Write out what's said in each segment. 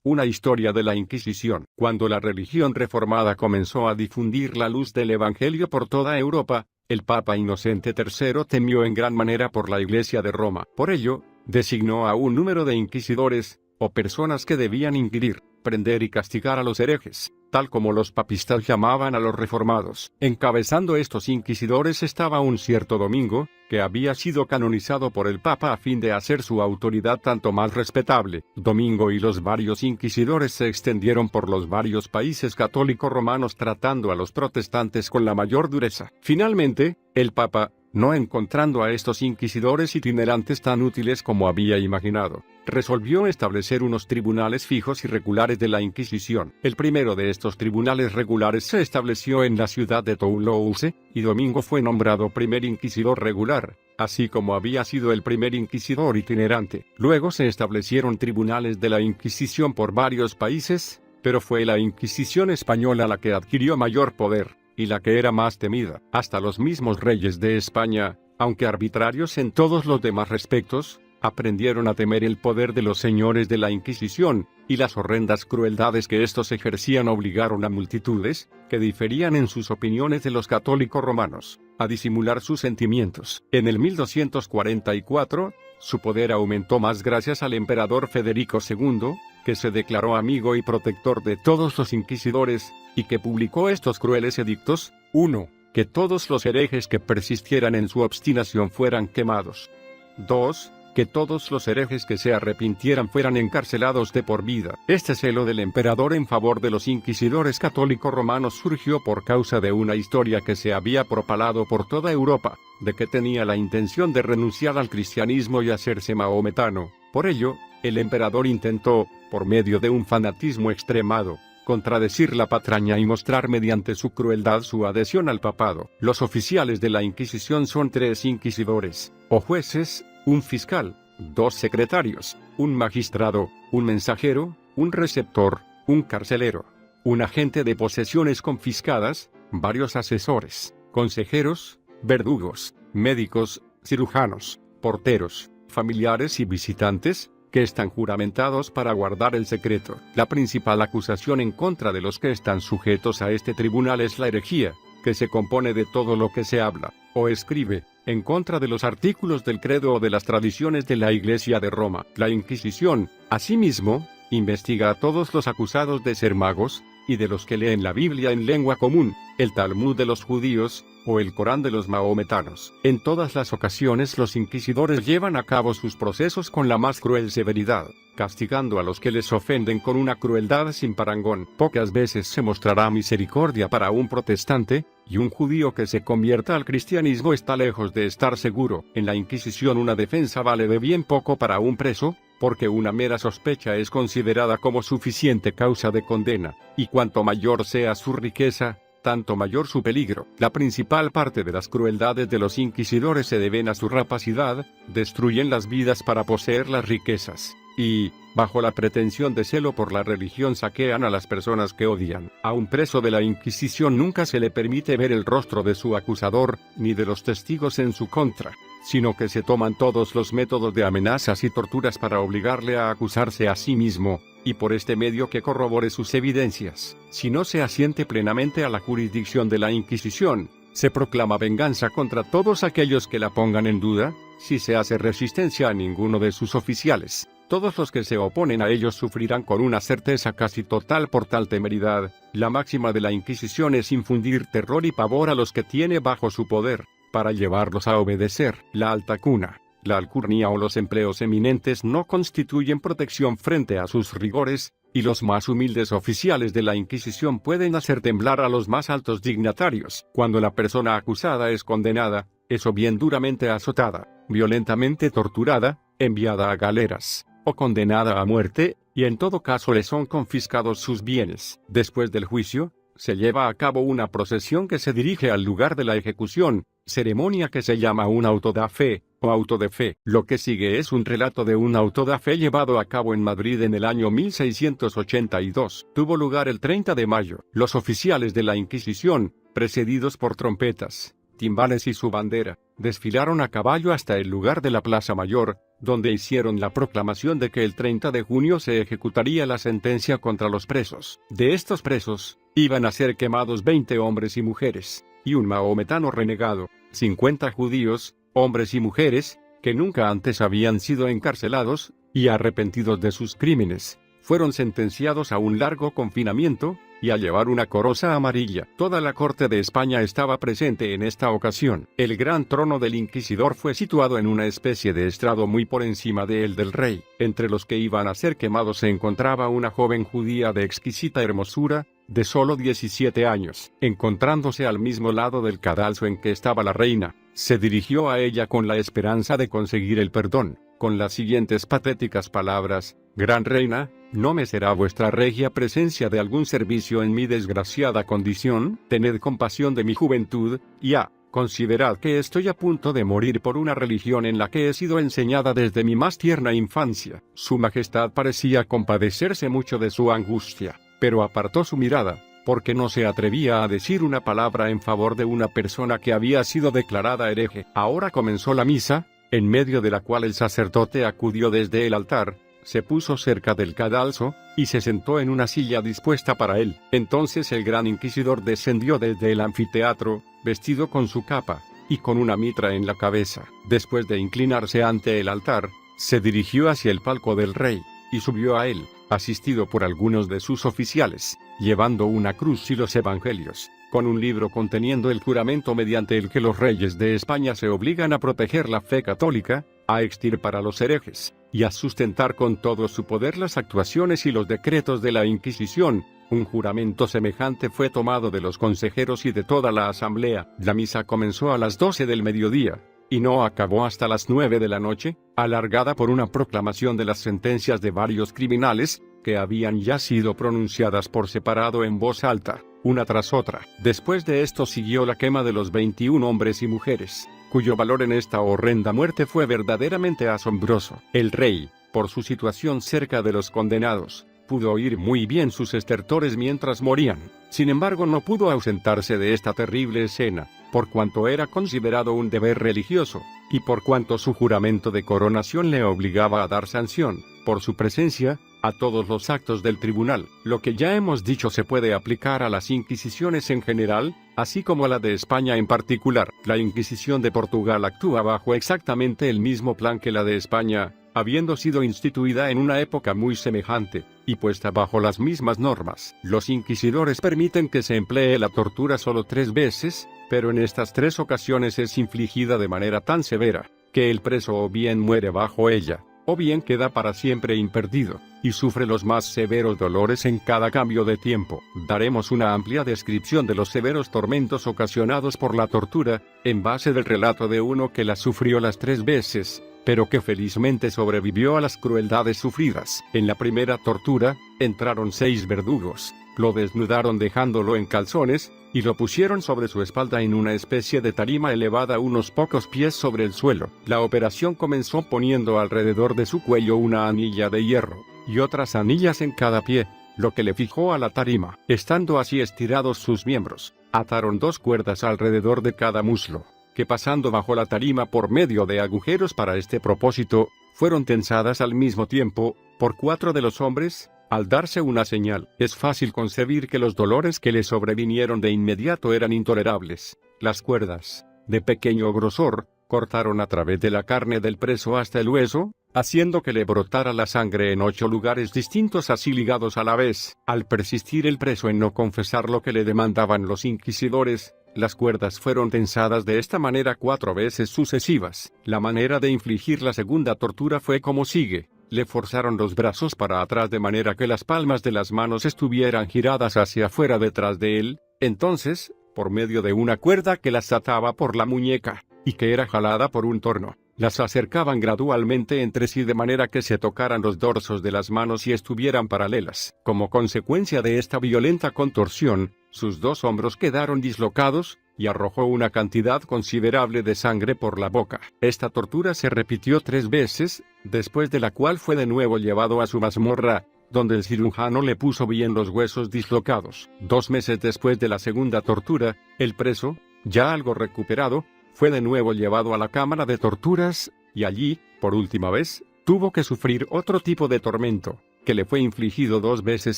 Una historia de la Inquisición. Cuando la religión reformada comenzó a difundir la luz del Evangelio por toda Europa, el Papa Inocente III temió en gran manera por la Iglesia de Roma. Por ello, designó a un número de inquisidores, o personas que debían inquirir, prender y castigar a los herejes, tal como los papistas llamaban a los reformados. Encabezando estos inquisidores estaba un cierto Domingo, que había sido canonizado por el Papa a fin de hacer su autoridad tanto más respetable. Domingo y los varios inquisidores se extendieron por los varios países católicos romanos tratando a los protestantes con la mayor dureza. Finalmente, el Papa, no encontrando a estos inquisidores itinerantes tan útiles como había imaginado, resolvió establecer unos tribunales fijos y regulares de la Inquisición. El primero de estos tribunales regulares se estableció en la ciudad de Toulouse, y Domingo fue nombrado primer inquisidor regular, así como había sido el primer inquisidor itinerante. Luego se establecieron tribunales de la Inquisición por varios países, pero fue la Inquisición española la que adquirió mayor poder, y la que era más temida. Hasta los mismos reyes de España, aunque arbitrarios en todos los demás respectos, aprendieron a temer el poder de los señores de la Inquisición, y las horrendas crueldades que estos ejercían obligaron a multitudes, que diferían en sus opiniones de los católicos romanos, a disimular sus sentimientos. En el 1244, su poder aumentó más gracias al emperador Federico II, que se declaró amigo y protector de todos los inquisidores, y que publicó estos crueles edictos: 1. Que todos los herejes que persistieran en su obstinación fueran quemados. 2. Que todos los herejes que se arrepintieran fueran encarcelados de por vida. Este celo del emperador en favor de los inquisidores católicos romanos surgió por causa de una historia que se había propalado por toda Europa, de que tenía la intención de renunciar al cristianismo y hacerse mahometano. Por ello, el emperador intentó, por medio de un fanatismo extremado, contradecir la patraña y mostrar mediante su crueldad su adhesión al papado. Los oficiales de la Inquisición son 3 inquisidores, o jueces, un fiscal, 2 secretarios, un magistrado, un mensajero, un receptor, un carcelero, un agente de posesiones confiscadas, varios asesores, consejeros, verdugos, médicos, cirujanos, porteros, familiares y visitantes, que están juramentados para guardar el secreto. La principal acusación en contra de los que están sujetos a este tribunal es la herejía, que se compone de todo lo que se habla, o escribe, en contra de los artículos del credo o de las tradiciones de la Iglesia de Roma. La Inquisición, asimismo, investiga a todos los acusados de ser magos, y de los que leen la Biblia en lengua común, el Talmud de los judíos, o el Corán de los maometanos. En todas las ocasiones los inquisidores llevan a cabo sus procesos con la más cruel severidad, castigando a los que les ofenden con una crueldad sin parangón. Pocas veces se mostrará misericordia para un protestante, y un judío que se convierta al cristianismo está lejos de estar seguro. En la Inquisición una defensa vale de bien poco para un preso, porque una mera sospecha es considerada como suficiente causa de condena, y cuanto mayor sea su riqueza, tanto mayor su peligro. La principal parte de las crueldades de los inquisidores se deben a su rapacidad, destruyen las vidas para poseer las riquezas, y, bajo la pretensión de celo por la religión, saquean a las personas que odian. A un preso de la Inquisición nunca se le permite ver el rostro de su acusador, ni de los testigos en su contra, sino que se toman todos los métodos de amenazas y torturas para obligarle a acusarse a sí mismo, y por este medio que corrobore sus evidencias. Si no se asiente plenamente a la jurisdicción de la Inquisición, se proclama venganza contra todos aquellos que la pongan en duda. Si se hace resistencia a ninguno de sus oficiales, todos los que se oponen a ellos sufrirán con una certeza casi total por tal temeridad. La máxima de la Inquisición es infundir terror y pavor a los que tiene bajo su poder, para llevarlos a obedecer. La alta cuna, la alcurnia o los empleos eminentes no constituyen protección frente a sus rigores, y los más humildes oficiales de la Inquisición pueden hacer temblar a los más altos dignatarios. Cuando la persona acusada es condenada, es o bien duramente azotada, violentamente torturada, enviada a galeras, o condenada a muerte, y en todo caso le son confiscados sus bienes. Después del juicio, se lleva a cabo una procesión que se dirige al lugar de la ejecución, ceremonia que se llama un auto da fe, o auto de fe. Lo que sigue es un relato de un auto da fe llevado a cabo en Madrid en el año 1682. Tuvo lugar el 30 de mayo. Los oficiales de la Inquisición, precedidos por trompetas, timbales y su bandera, desfilaron a caballo hasta el lugar de la Plaza Mayor, donde hicieron la proclamación de que el 30 de junio se ejecutaría la sentencia contra los presos. De estos presos, iban a ser quemados 20 hombres y mujeres, y un mahometano renegado, 50 judíos, hombres y mujeres, que nunca antes habían sido encarcelados, y arrepentidos de sus crímenes, fueron sentenciados a un largo confinamiento, y a llevar una coroza amarilla. Toda la corte de España estaba presente en esta ocasión. El gran trono del inquisidor fue situado en una especie de estrado muy por encima de el del rey. Entre los que iban a ser quemados se encontraba una joven judía de exquisita hermosura, de solo 17 años. Encontrándose al mismo lado del cadalso en que estaba la reina, se dirigió a ella con la esperanza de conseguir el perdón, con las siguientes patéticas palabras: «Gran reina, ¿no me será vuestra regia presencia de algún servicio en mi desgraciada condición? Tened compasión de mi juventud, y considerad que estoy a punto de morir por una religión en la que he sido enseñada desde mi más tierna infancia». Su Majestad parecía compadecerse mucho de su angustia, pero apartó su mirada, porque no se atrevía a decir una palabra en favor de una persona que había sido declarada hereje. Ahora comenzó la misa, en medio de la cual el sacerdote acudió desde el altar, se puso cerca del cadalso, y se sentó en una silla dispuesta para él. Entonces el gran inquisidor descendió desde el anfiteatro, vestido con su capa, y con una mitra en la cabeza. Después de inclinarse ante el altar, se dirigió hacia el palco del rey, y subió a él, asistido por algunos de sus oficiales, llevando una cruz y los evangelios, con un libro conteniendo el juramento mediante el que los reyes de España se obligan a proteger la fe católica, a extirpar a los herejes, y a sustentar con todo su poder las actuaciones y los decretos de la Inquisición. Un juramento semejante fue tomado de los consejeros y de toda la asamblea. La misa comenzó a las 12 del mediodía, y no acabó hasta las 9 de la noche, alargada por una proclamación de las sentencias de varios criminales, que habían ya sido pronunciadas por separado en voz alta, una tras otra. Después de esto siguió la quema de los 21 hombres y mujeres, cuyo valor en esta horrenda muerte fue verdaderamente asombroso. El rey, por su situación cerca de los condenados, pudo oír muy bien sus estertores mientras morían. Sin embargo, no pudo ausentarse de esta terrible escena, por cuanto era considerado un deber religioso, y por cuanto su juramento de coronación le obligaba a dar sanción, por su presencia, a todos los actos del tribunal. Lo que ya hemos dicho se puede aplicar a las inquisiciones en general, así como a la de España en particular. La Inquisición de Portugal actúa bajo exactamente el mismo plan que la de España, habiendo sido instituida en una época muy semejante, y puesta bajo las mismas normas. Los inquisidores permiten que se emplee la tortura solo 3 veces, pero en estas 3 ocasiones es infligida de manera tan severa, que el preso o bien muere bajo ella, o bien queda para siempre imperdido, y sufre los más severos dolores en cada cambio de tiempo. Daremos una amplia descripción de los severos tormentos ocasionados por la tortura, en base del relato de uno que la sufrió las 3 veces, pero que felizmente sobrevivió a las crueldades sufridas. En la primera tortura, entraron 6 verdugos, lo desnudaron dejándolo en calzones, y lo pusieron sobre su espalda en una especie de tarima elevada unos pocos pies sobre el suelo. La operación comenzó poniendo alrededor de su cuello una anilla de hierro, y otras anillas en cada pie, lo que le fijó a la tarima. Estando así estirados sus miembros, ataron 2 cuerdas alrededor de cada muslo, que pasando bajo la tarima por medio de agujeros para este propósito, fueron tensadas al mismo tiempo, por 4 de los hombres, al darse una señal. Es fácil concebir que los dolores que le sobrevinieron de inmediato eran intolerables. Las cuerdas, de pequeño grosor, cortaron a través de la carne del preso hasta el hueso, haciendo que le brotara la sangre en 8 lugares distintos así ligados a la vez. Al persistir el preso en no confesar lo que le demandaban los inquisidores, las cuerdas fueron tensadas de esta manera 4 veces sucesivas. La manera de infligir la segunda tortura fue como sigue. Le forzaron los brazos para atrás de manera que las palmas de las manos estuvieran giradas hacia afuera detrás de él. Entonces, por medio de una cuerda que las ataba por la muñeca, y que era jalada por un torno, las acercaban gradualmente entre sí de manera que se tocaran los dorsos de las manos y estuvieran paralelas. Como consecuencia de esta violenta contorsión, sus 2 hombros quedaron dislocados, y arrojó una cantidad considerable de sangre por la boca. Esta tortura se repitió 3 veces, después de la cual fue de nuevo llevado a su mazmorra, donde el cirujano le puso bien los huesos dislocados. 2 meses después de la segunda tortura, el preso, Ya algo recuperado, fue de nuevo llevado a la cámara de torturas, y allí, por última vez, tuvo que sufrir otro tipo de tormento, que le fue infligido 2 veces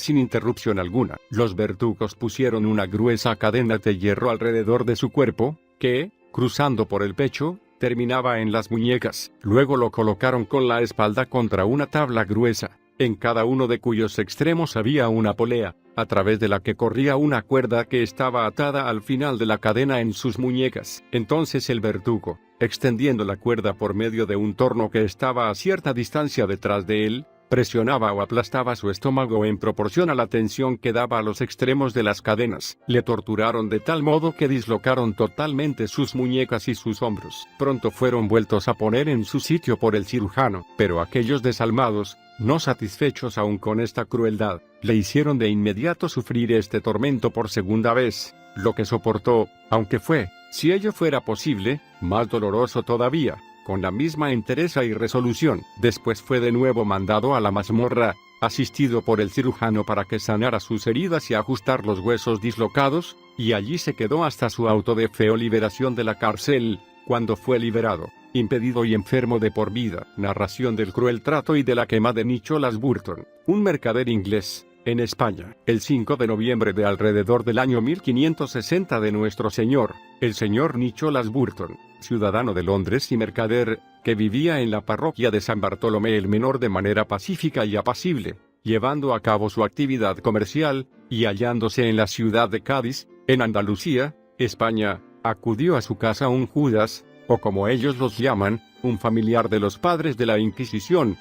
sin interrupción alguna. Los verdugos pusieron una gruesa cadena de hierro alrededor de su cuerpo, que, cruzando por el pecho, terminaba en las muñecas. Luego lo colocaron con la espalda contra una tabla gruesa, en cada uno de cuyos extremos había una polea, a través de la que corría una cuerda que estaba atada al final de la cadena en sus muñecas. Entonces el verdugo, extendiendo la cuerda por medio de un torno que estaba a cierta distancia detrás de él, presionaba o aplastaba su estómago en proporción a la tensión que daba a los extremos de las cadenas. Le torturaron de tal modo que dislocaron totalmente sus muñecas y sus hombros. Pronto fueron vueltos a poner en su sitio por el cirujano, pero aquellos desalmados, no satisfechos aún con esta crueldad, le hicieron de inmediato sufrir este tormento por segunda vez, lo que soportó, aunque fue, si ello fuera posible, más doloroso todavía, con la misma entereza y resolución. Después fue de nuevo mandado a la mazmorra, asistido por el cirujano para que sanara sus heridas y ajustar los huesos dislocados, y allí se quedó hasta su auto de fe o liberación de la cárcel, cuando fue liberado, impedido y enfermo de por vida. Narración del cruel trato y de la quema de Nicholas Burton, un mercader inglés, en España. El 5 de noviembre de alrededor del año 1560 de nuestro Señor, el señor Nicholas Burton, ciudadano de Londres y mercader, que vivía en la parroquia de San Bartolomé el Menor de manera pacífica y apacible, llevando a cabo su actividad comercial, y hallándose en la ciudad de Cádiz, en Andalucía, España, acudió a su casa un Judas, o como ellos los llaman, un familiar de los padres de la Inquisición,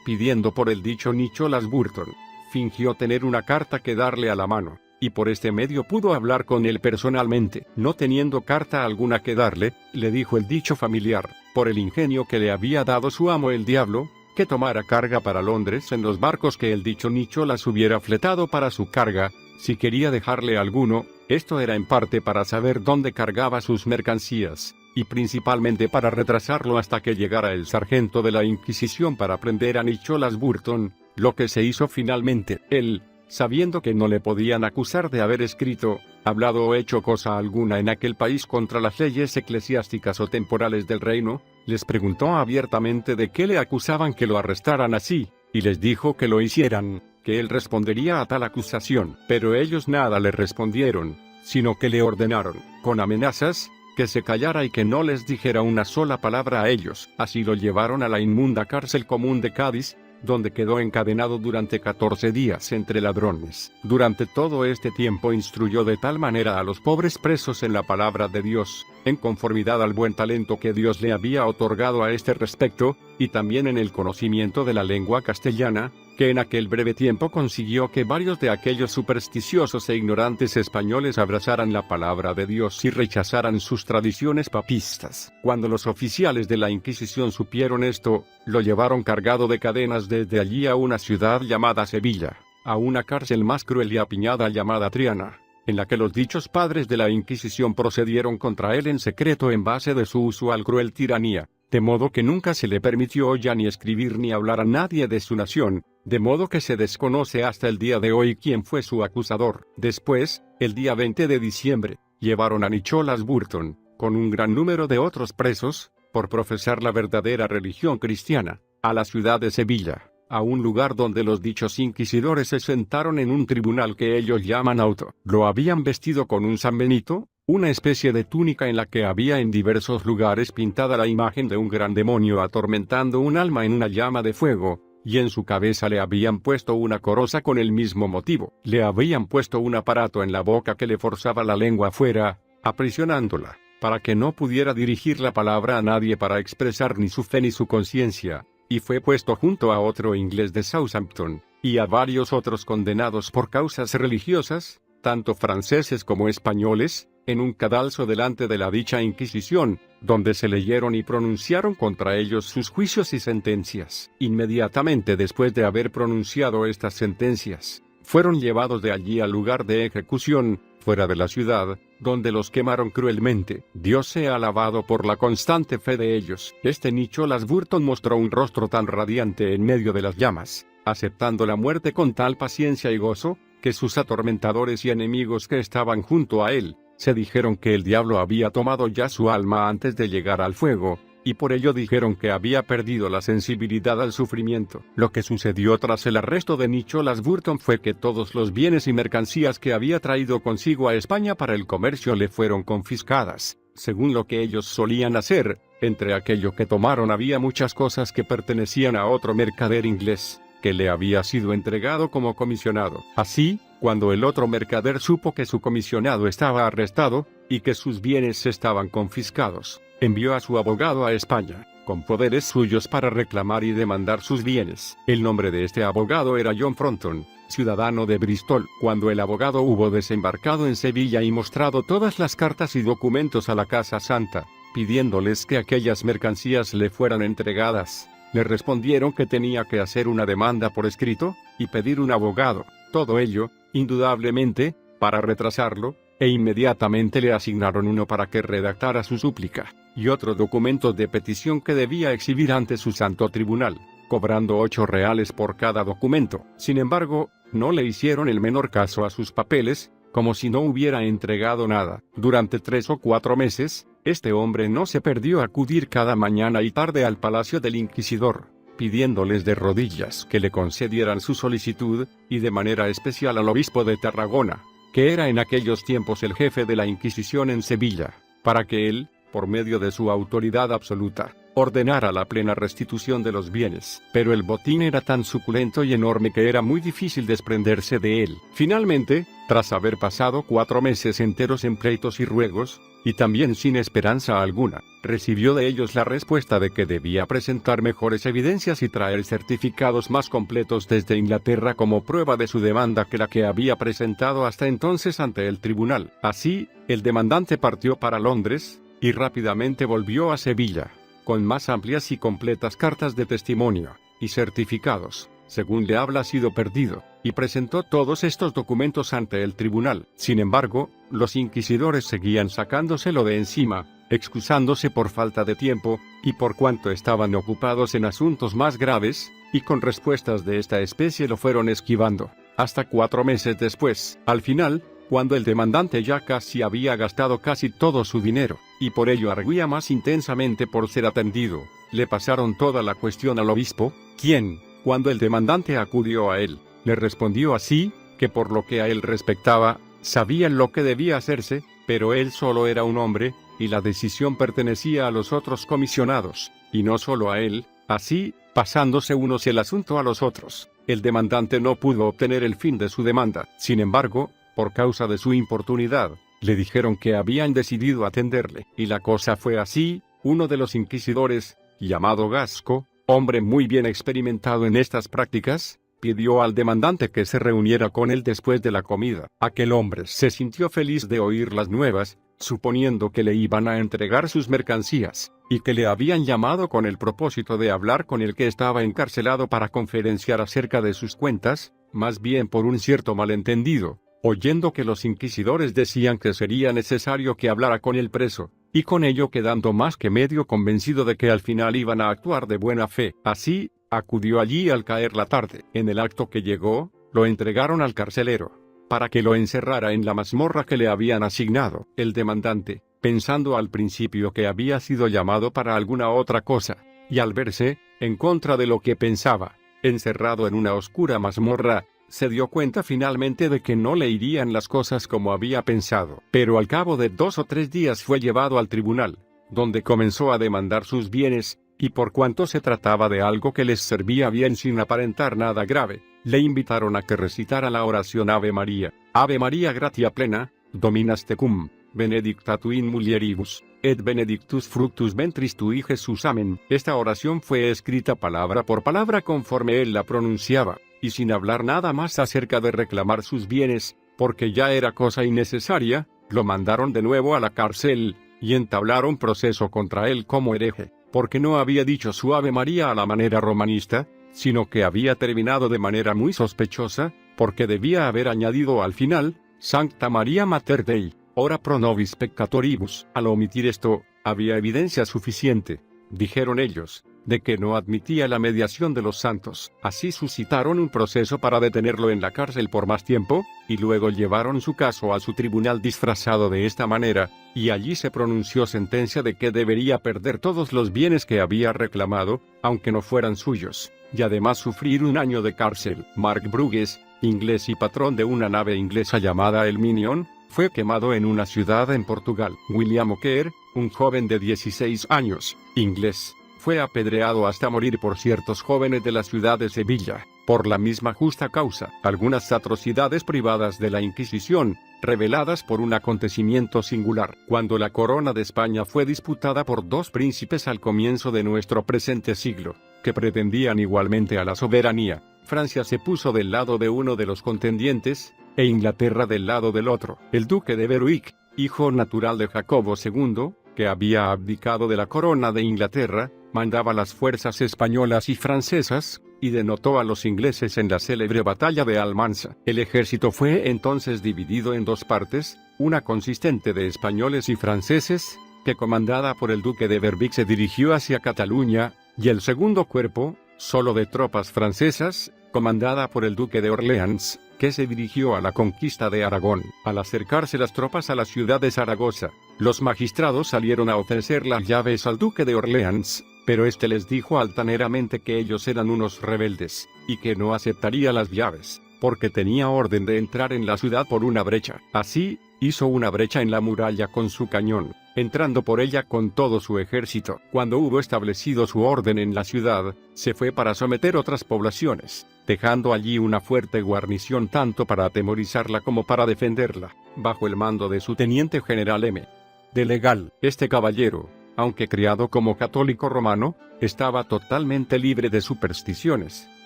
pidiendo por el dicho Nicholas Burton, fingió tener una carta que darle a la mano, y por este medio pudo hablar con él personalmente. No teniendo carta alguna que darle, le dijo el dicho familiar, por el ingenio que le había dado su amo el diablo, que tomara carga para Londres en los barcos que el dicho Nicholas hubiera fletado para su carga, si quería dejarle alguno. Esto era en parte para saber dónde cargaba sus mercancías, y principalmente para retrasarlo hasta que llegara el sargento de la Inquisición para prender a Nicholas Burton, lo que se hizo finalmente. Él, sabiendo que no le podían acusar de haber escrito, hablado o hecho cosa alguna en aquel país contra las leyes eclesiásticas o temporales del reino, les preguntó abiertamente de qué le acusaban que lo arrestaran así, y les dijo que lo hicieran, que él respondería a tal acusación. Pero ellos nada le respondieron, sino que le ordenaron, con amenazas, que se callara y que no les dijera una sola palabra a ellos. Así lo llevaron a la inmunda cárcel común de Cádiz, donde quedó encadenado durante 14 días entre ladrones. Durante todo este tiempo instruyó de tal manera a los pobres presos en la palabra de Dios, en conformidad al buen talento que Dios le había otorgado a este respecto, y también en el conocimiento de la lengua castellana, que en aquel breve tiempo consiguió que varios de aquellos supersticiosos e ignorantes españoles abrazaran la palabra de Dios y rechazaran sus tradiciones papistas. Cuando los oficiales de la Inquisición supieron esto, lo llevaron cargado de cadenas desde allí a una ciudad llamada Sevilla, a una cárcel más cruel y apiñada llamada Triana, en la que los dichos padres de la Inquisición procedieron contra él en secreto en base de su usual cruel tiranía, de modo que nunca se le permitió ya ni escribir ni hablar a nadie de su nación, de modo que se desconoce hasta el día de hoy quién fue su acusador. Después, el día 20 de diciembre, llevaron a Nicholas Burton, con un gran número de otros presos, por profesar la verdadera religión cristiana, a la ciudad de Sevilla, a un lugar donde los dichos inquisidores se sentaron en un tribunal que ellos llaman auto. Lo habían vestido con un San Benito, una especie de túnica en la que había en diversos lugares pintada la imagen de un gran demonio atormentando un alma en una llama de fuego, y en su cabeza le habían puesto una coroza con el mismo motivo. Le habían puesto un aparato en la boca que le forzaba la lengua afuera, aprisionándola, para que no pudiera dirigir la palabra a nadie para expresar ni su fe ni su conciencia, y fue puesto junto a otro inglés de Southampton, y a varios otros condenados por causas religiosas, tanto franceses como españoles, en un cadalso delante de la dicha Inquisición, donde se leyeron y pronunciaron contra ellos sus juicios y sentencias. Inmediatamente después de haber pronunciado estas sentencias, fueron llevados de allí al lugar de ejecución, fuera de la ciudad, donde los quemaron cruelmente. Dios sea alabado por la constante fe de ellos. Nicholas Burton mostró un rostro tan radiante en medio de las llamas, aceptando la muerte con tal paciencia y gozo, que sus atormentadores y enemigos que estaban junto a él, se dijeron que el diablo había tomado ya su alma antes de llegar al fuego, y por ello dijeron que había perdido la sensibilidad al sufrimiento. Lo que sucedió tras el arresto de Nicholas Burton fue que todos los bienes y mercancías que había traído consigo a España para el comercio le fueron confiscadas. Según lo que ellos solían hacer, entre aquello que tomaron había muchas cosas que pertenecían a otro mercader inglés, que le había sido entregado como comisionado. Así, cuando el otro mercader supo que su comisionado estaba arrestado, y que sus bienes estaban confiscados, envió a su abogado a España, con poderes suyos para reclamar y demandar sus bienes. El nombre de este abogado era John Fronton, ciudadano de Bristol. Cuando el abogado hubo desembarcado en Sevilla y mostrado todas las cartas y documentos a la Casa Santa, pidiéndoles que aquellas mercancías le fueran entregadas, le respondieron que tenía que hacer una demanda por escrito, y pedir un abogado. Todo ello, indudablemente, para retrasarlo, e inmediatamente le asignaron uno para que redactara su súplica, y otro documento de petición que debía exhibir ante su santo tribunal, cobrando 8 reales por cada documento. Sin embargo, no le hicieron el menor caso a sus papeles, como si no hubiera entregado nada. Durante 3 o 4 meses, este hombre no se perdió acudir cada mañana y tarde al palacio del inquisidor, pidiéndoles de rodillas que le concedieran su solicitud, y de manera especial al obispo de Tarragona, que era en aquellos tiempos el jefe de la Inquisición en Sevilla, para que él, por medio de su autoridad absoluta, ordenara la plena restitución de los bienes. Pero el botín era tan suculento y enorme que era muy difícil desprenderse de él. Finalmente, tras haber pasado 4 meses enteros en pleitos y ruegos, y también sin esperanza alguna, recibió de ellos la respuesta de que debía presentar mejores evidencias y traer certificados más completos desde Inglaterra como prueba de su demanda que la que había presentado hasta entonces ante el tribunal. Así, el demandante partió para Londres, y rápidamente volvió a Sevilla, con más amplias y completas cartas de testimonio, y certificados, según le había sido perdido, y presentó todos estos documentos ante el tribunal. Sin embargo, los inquisidores seguían sacándoselo de encima, excusándose por falta de tiempo, y por cuanto estaban ocupados en asuntos más graves, y con respuestas de esta especie lo fueron esquivando, hasta 4 meses después. Al final, cuando el demandante ya casi había gastado casi todo su dinero, y por ello arguía más intensamente por ser atendido, le pasaron toda la cuestión al obispo, quien, cuando el demandante acudió a él, le respondió así, que por lo que a él respectaba, sabían lo que debía hacerse, pero él solo era un hombre, y la decisión pertenecía a los otros comisionados, y no solo a él. Así, pasándose unos el asunto a los otros, el demandante no pudo obtener el fin de su demanda. Sin embargo, por causa de su importunidad, le dijeron que habían decidido atenderle, y la cosa fue así. Uno de los inquisidores, llamado Gasco, hombre muy bien experimentado en estas prácticas, pidió al demandante que se reuniera con él después de la comida. Aquel hombre se sintió feliz de oír las nuevas, suponiendo que le iban a entregar sus mercancías, y que le habían llamado con el propósito de hablar con el que estaba encarcelado para conferenciar acerca de sus cuentas, más bien por un cierto malentendido, oyendo que los inquisidores decían que sería necesario que hablara con el preso, y con ello quedando más que medio convencido de que al final iban a actuar de buena fe. Así, acudió allí al caer la tarde. En el acto que llegó, lo entregaron al carcelero, para que lo encerrara en la mazmorra que le habían asignado. El demandante, pensando al principio que había sido llamado para alguna otra cosa, y al verse, en contra de lo que pensaba, encerrado en una oscura mazmorra, se dio cuenta finalmente de que no le irían las cosas como había pensado. Pero al cabo de 2 o 3 días fue llevado al tribunal, donde comenzó a demandar sus bienes, y por cuanto se trataba de algo que les servía bien sin aparentar nada grave, le invitaron a que recitara la oración Ave María. Ave María gratia plena, dominas tecum, benedicta tu in mulieribus, et benedictus fructus ventris tui Jesús. Amén. Esta oración fue escrita palabra por palabra conforme él la pronunciaba, y sin hablar nada más acerca de reclamar sus bienes, porque ya era cosa innecesaria, lo mandaron de nuevo a la cárcel, y entablaron proceso contra él como hereje, porque no había dicho su Ave María a la manera romanista, sino que había terminado de manera muy sospechosa, porque debía haber añadido al final, Sancta Maria Mater Dei, ora pro nobis peccatoribus. Al omitir esto, había evidencia suficiente, dijeron ellos, de que no admitía la mediación de los santos. Así suscitaron un proceso para detenerlo en la cárcel por más tiempo, y luego llevaron su caso a su tribunal disfrazado de esta manera, y allí se pronunció sentencia de que debería perder todos los bienes que había reclamado, aunque no fueran suyos, y además sufrir 1 año de cárcel. Mark Bruges, inglés y patrón de una nave inglesa llamada el Minion, fue quemado en una ciudad en Portugal. William O'Keefe, un joven de 16 años, inglés, fue apedreado hasta morir por ciertos jóvenes de la ciudad de Sevilla, por la misma justa causa. Algunas atrocidades privadas de la Inquisición, reveladas por un acontecimiento singular. Cuando la corona de España fue disputada por 2 príncipes al comienzo de nuestro presente siglo, que pretendían igualmente a la soberanía, Francia se puso del lado de uno de los contendientes, e Inglaterra del lado del otro. El duque de Berwick, hijo natural de Jacobo II, que había abdicado de la corona de Inglaterra, mandaba las fuerzas españolas y francesas, y denotó a los ingleses en la célebre batalla de Almansa. El ejército fue entonces dividido en 2 partes, una consistente de españoles y franceses, que comandada por el duque de Berwick se dirigió hacia Cataluña, y el segundo cuerpo, solo de tropas francesas, comandada por el duque de Orleans, que se dirigió a la conquista de Aragón. Al acercarse las tropas a la ciudad de Zaragoza, los magistrados salieron a ofrecer las llaves al duque de Orleans, pero este les dijo altaneramente que ellos eran unos rebeldes, y que no aceptaría las llaves, porque tenía orden de entrar en la ciudad por una brecha. Así, hizo una brecha en la muralla con su cañón, entrando por ella con todo su ejército. Cuando hubo establecido su orden en la ciudad, se fue para someter otras poblaciones, dejando allí una fuerte guarnición tanto para atemorizarla como para defenderla, bajo el mando de su teniente general M. de Legal. Este caballero, aunque criado como católico romano, estaba totalmente libre de supersticiones,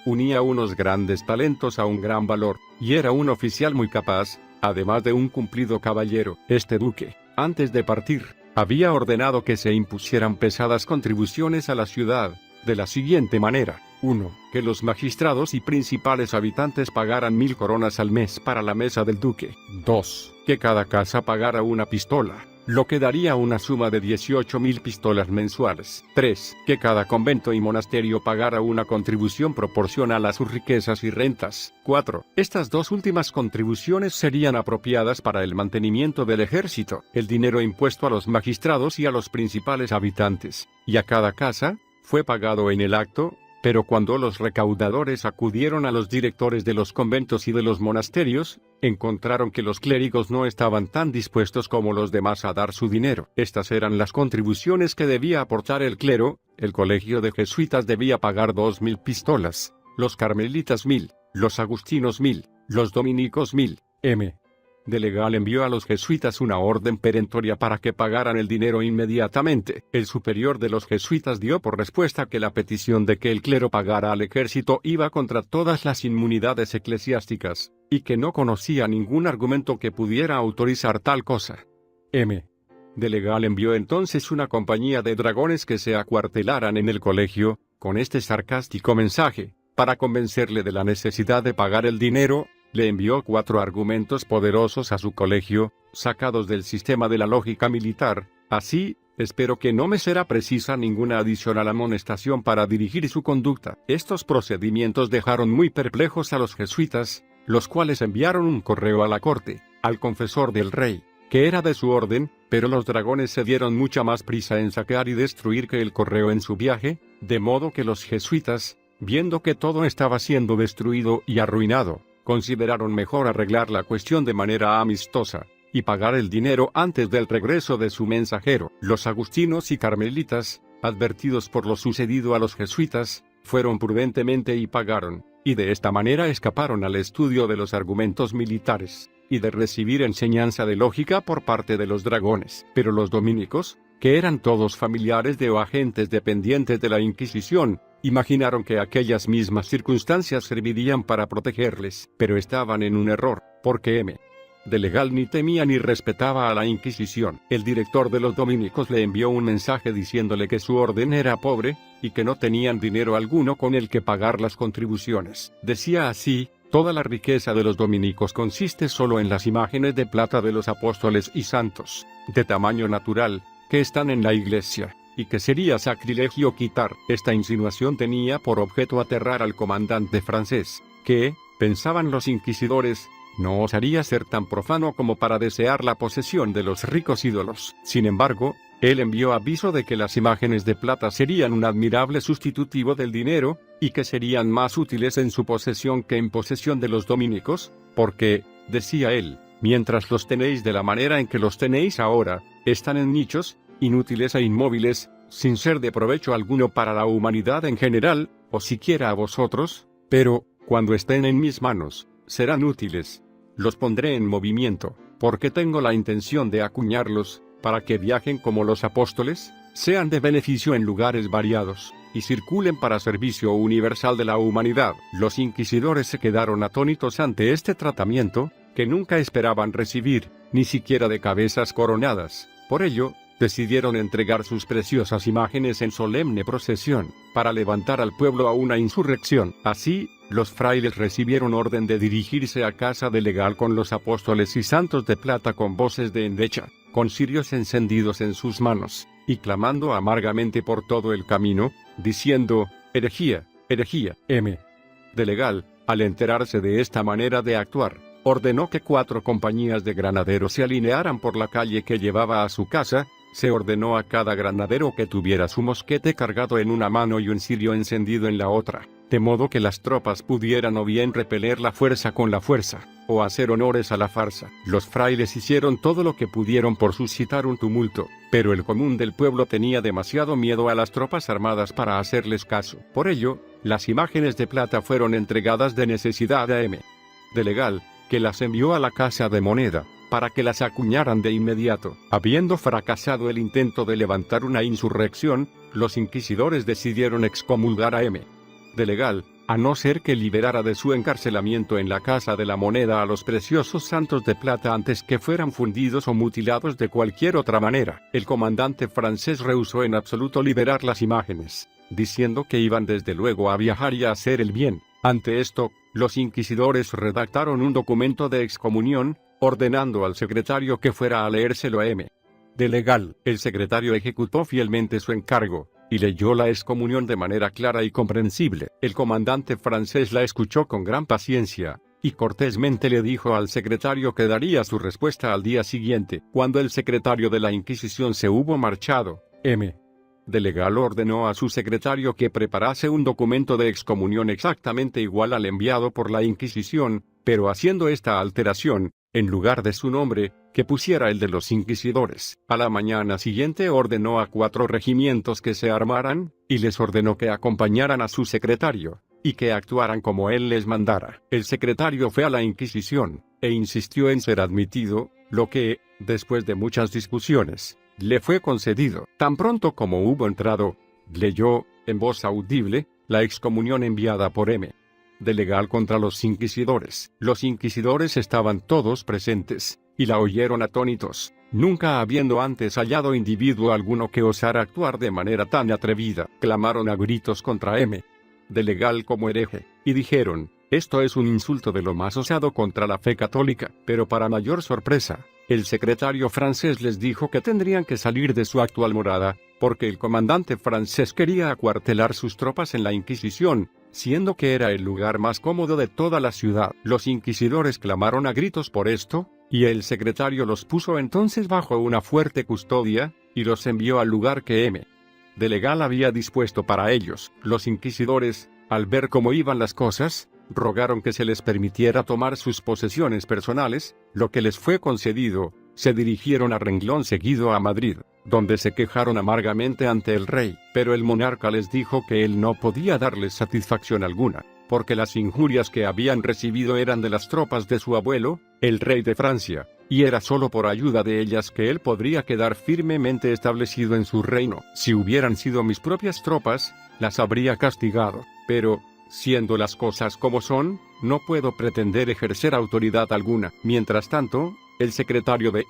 unía unos grandes talentos a un gran valor, y era un oficial muy capaz, además de un cumplido caballero. Este duque, antes de partir, había ordenado que se impusieran pesadas contribuciones a la ciudad, de la siguiente manera: 1. Que los magistrados y principales habitantes pagaran 1000 coronas al mes para la mesa del duque. 2. Que cada casa pagara una pistola, lo que daría una suma de 18.000 pistolas mensuales. 3. Que cada convento y monasterio pagara una contribución proporcional a sus riquezas y rentas. 4. Estas 2 últimas contribuciones serían apropiadas para el mantenimiento del ejército, el dinero impuesto a los magistrados y a los principales habitantes, y a cada casa, fue pagado en el acto. Pero cuando los recaudadores acudieron a los directores de los conventos y de los monasterios, encontraron que los clérigos no estaban tan dispuestos como los demás a dar su dinero. Estas eran las contribuciones que debía aportar el clero: el colegio de jesuitas debía pagar 2000 pistolas, los carmelitas 1000, los agustinos 1000, los dominicos 1000. M. de Legal envió a los jesuitas una orden perentoria para que pagaran el dinero inmediatamente. El superior de los jesuitas dio por respuesta que la petición de que el clero pagara al ejército iba contra todas las inmunidades eclesiásticas, y que no conocía ningún argumento que pudiera autorizar tal cosa. M. de Legal envió entonces una compañía de dragones que se acuartelaran en el colegio, con este sarcástico mensaje: para convencerle de la necesidad de pagar el dinero, le envió 4 argumentos poderosos a su colegio, sacados del sistema de la lógica militar. Así, espero que no me será precisa ninguna adicional amonestación para dirigir su conducta. Estos procedimientos dejaron muy perplejos a los jesuitas, los cuales enviaron un correo a la corte, al confesor del rey, que era de su orden, pero los dragones se dieron mucha más prisa en saquear y destruir que el correo en su viaje, de modo que los jesuitas, viendo que todo estaba siendo destruido y arruinado, consideraron mejor arreglar la cuestión de manera amistosa, y pagar el dinero antes del regreso de su mensajero. Los agustinos y carmelitas, advertidos por lo sucedido a los jesuitas, fueron prudentemente y pagaron, y de esta manera escaparon al estudio de los argumentos militares, y de recibir enseñanza de lógica por parte de los dragones. Pero los dominicos, que eran todos familiares de o agentes dependientes de la Inquisición, imaginaron que aquellas mismas circunstancias servirían para protegerles, pero estaban en un error, porque M. de Legal ni temía ni respetaba a la Inquisición. El director de los dominicos le envió un mensaje diciéndole que su orden era pobre, y que no tenían dinero alguno con el que pagar las contribuciones. Decía así: toda la riqueza de los dominicos consiste solo en las imágenes de plata de los apóstoles y santos, de tamaño natural, que están en la iglesia, y que sería sacrilegio quitar. Esta insinuación tenía por objeto aterrar al comandante francés, que, pensaban los inquisidores, no osaría ser tan profano como para desear la posesión de los ricos ídolos. Sin embargo, él envió aviso de que las imágenes de plata serían un admirable sustitutivo del dinero, y que serían más útiles en su posesión que en posesión de los dominicos, porque, decía él, mientras los tenéis de la manera en que los tenéis ahora, están en nichos, inútiles e inmóviles, sin ser de provecho alguno para la humanidad en general, o siquiera a vosotros, pero, cuando estén en mis manos, serán útiles. Los pondré en movimiento, porque tengo la intención de acuñarlos, para que viajen como los apóstoles, sean de beneficio en lugares variados, y circulen para servicio universal de la humanidad. Los inquisidores se quedaron atónitos ante este tratamiento, que nunca esperaban recibir, ni siquiera de cabezas coronadas. Por ello, decidieron entregar sus preciosas imágenes en solemne procesión, para levantar al pueblo a una insurrección. Así, los frailes recibieron orden de dirigirse a casa del legal con los apóstoles y santos de plata con voces de endecha, con cirios encendidos en sus manos, y clamando amargamente por todo el camino, diciendo, herejía, herejía. De legal, al enterarse de esta manera de actuar, ordenó que 4 compañías de granaderos se alinearan por la calle que llevaba a su casa. Se ordenó a cada granadero que tuviera su mosquete cargado en una mano y un cirio encendido en la otra, de modo que las tropas pudieran o bien repeler la fuerza con la fuerza, o hacer honores a la farsa. Los frailes hicieron todo lo que pudieron por suscitar un tumulto, pero el común del pueblo tenía demasiado miedo a las tropas armadas para hacerles caso. Por ello, las imágenes de plata fueron entregadas de necesidad a de legal, que las envió a la Casa de Moneda, para que las acuñaran de inmediato. Habiendo fracasado el intento de levantar una insurrección, los inquisidores decidieron excomulgar a de legal, a no ser que liberara de su encarcelamiento en la Casa de la Moneda a los preciosos santos de plata antes que fueran fundidos o mutilados de cualquier otra manera. El comandante francés rehusó en absoluto liberar las imágenes, diciendo que iban desde luego a viajar y a hacer el bien. Ante esto, los inquisidores redactaron un documento de excomunión, ordenando al secretario que fuera a leérselo a de legal. El secretario ejecutó fielmente su encargo, y leyó la excomunión de manera clara y comprensible. El comandante francés la escuchó con gran paciencia, y cortésmente le dijo al secretario que daría su respuesta al día siguiente. Cuando el secretario de la Inquisición se hubo marchado, de legal ordenó a su secretario que preparase un documento de excomunión exactamente igual al enviado por la Inquisición, pero haciendo esta alteración, en lugar de su nombre, que pusiera el de los inquisidores. A la mañana siguiente ordenó a 4 regimientos que se armaran, y les ordenó que acompañaran a su secretario, y que actuaran como él les mandara. El secretario fue a la Inquisición, e insistió en ser admitido, lo que, después de muchas discusiones, le fue concedido. Tan pronto como hubo entrado, leyó, en voz audible, la excomunión enviada por de legal contra los inquisidores. Los inquisidores estaban todos presentes, y la oyeron atónitos, nunca habiendo antes hallado individuo alguno que osara actuar de manera tan atrevida. Clamaron a gritos contra de legal como hereje, y dijeron, esto es un insulto de lo más osado contra la fe católica. Pero para mayor sorpresa, el secretario francés les dijo que tendrían que salir de su actual morada, porque el comandante francés quería acuartelar sus tropas en la Inquisición, siendo que era el lugar más cómodo de toda la ciudad. Los inquisidores clamaron a gritos por esto, y el secretario los puso entonces bajo una fuerte custodia, y los envió al lugar que de legal había dispuesto para ellos. Los inquisidores, al ver cómo iban las cosas, rogaron que se les permitiera tomar sus posesiones personales, lo que les fue concedido. Se dirigieron a renglón seguido a Madrid, donde se quejaron amargamente ante el rey, pero el monarca les dijo que él no podía darles satisfacción alguna, porque las injurias que habían recibido eran de las tropas de su abuelo, el rey de Francia, y era solo por ayuda de ellas que él podría quedar firmemente establecido en su reino. Si hubieran sido mis propias tropas, las habría castigado, pero, siendo las cosas como son, no puedo pretender ejercer autoridad alguna. Mientras tanto, el secretario de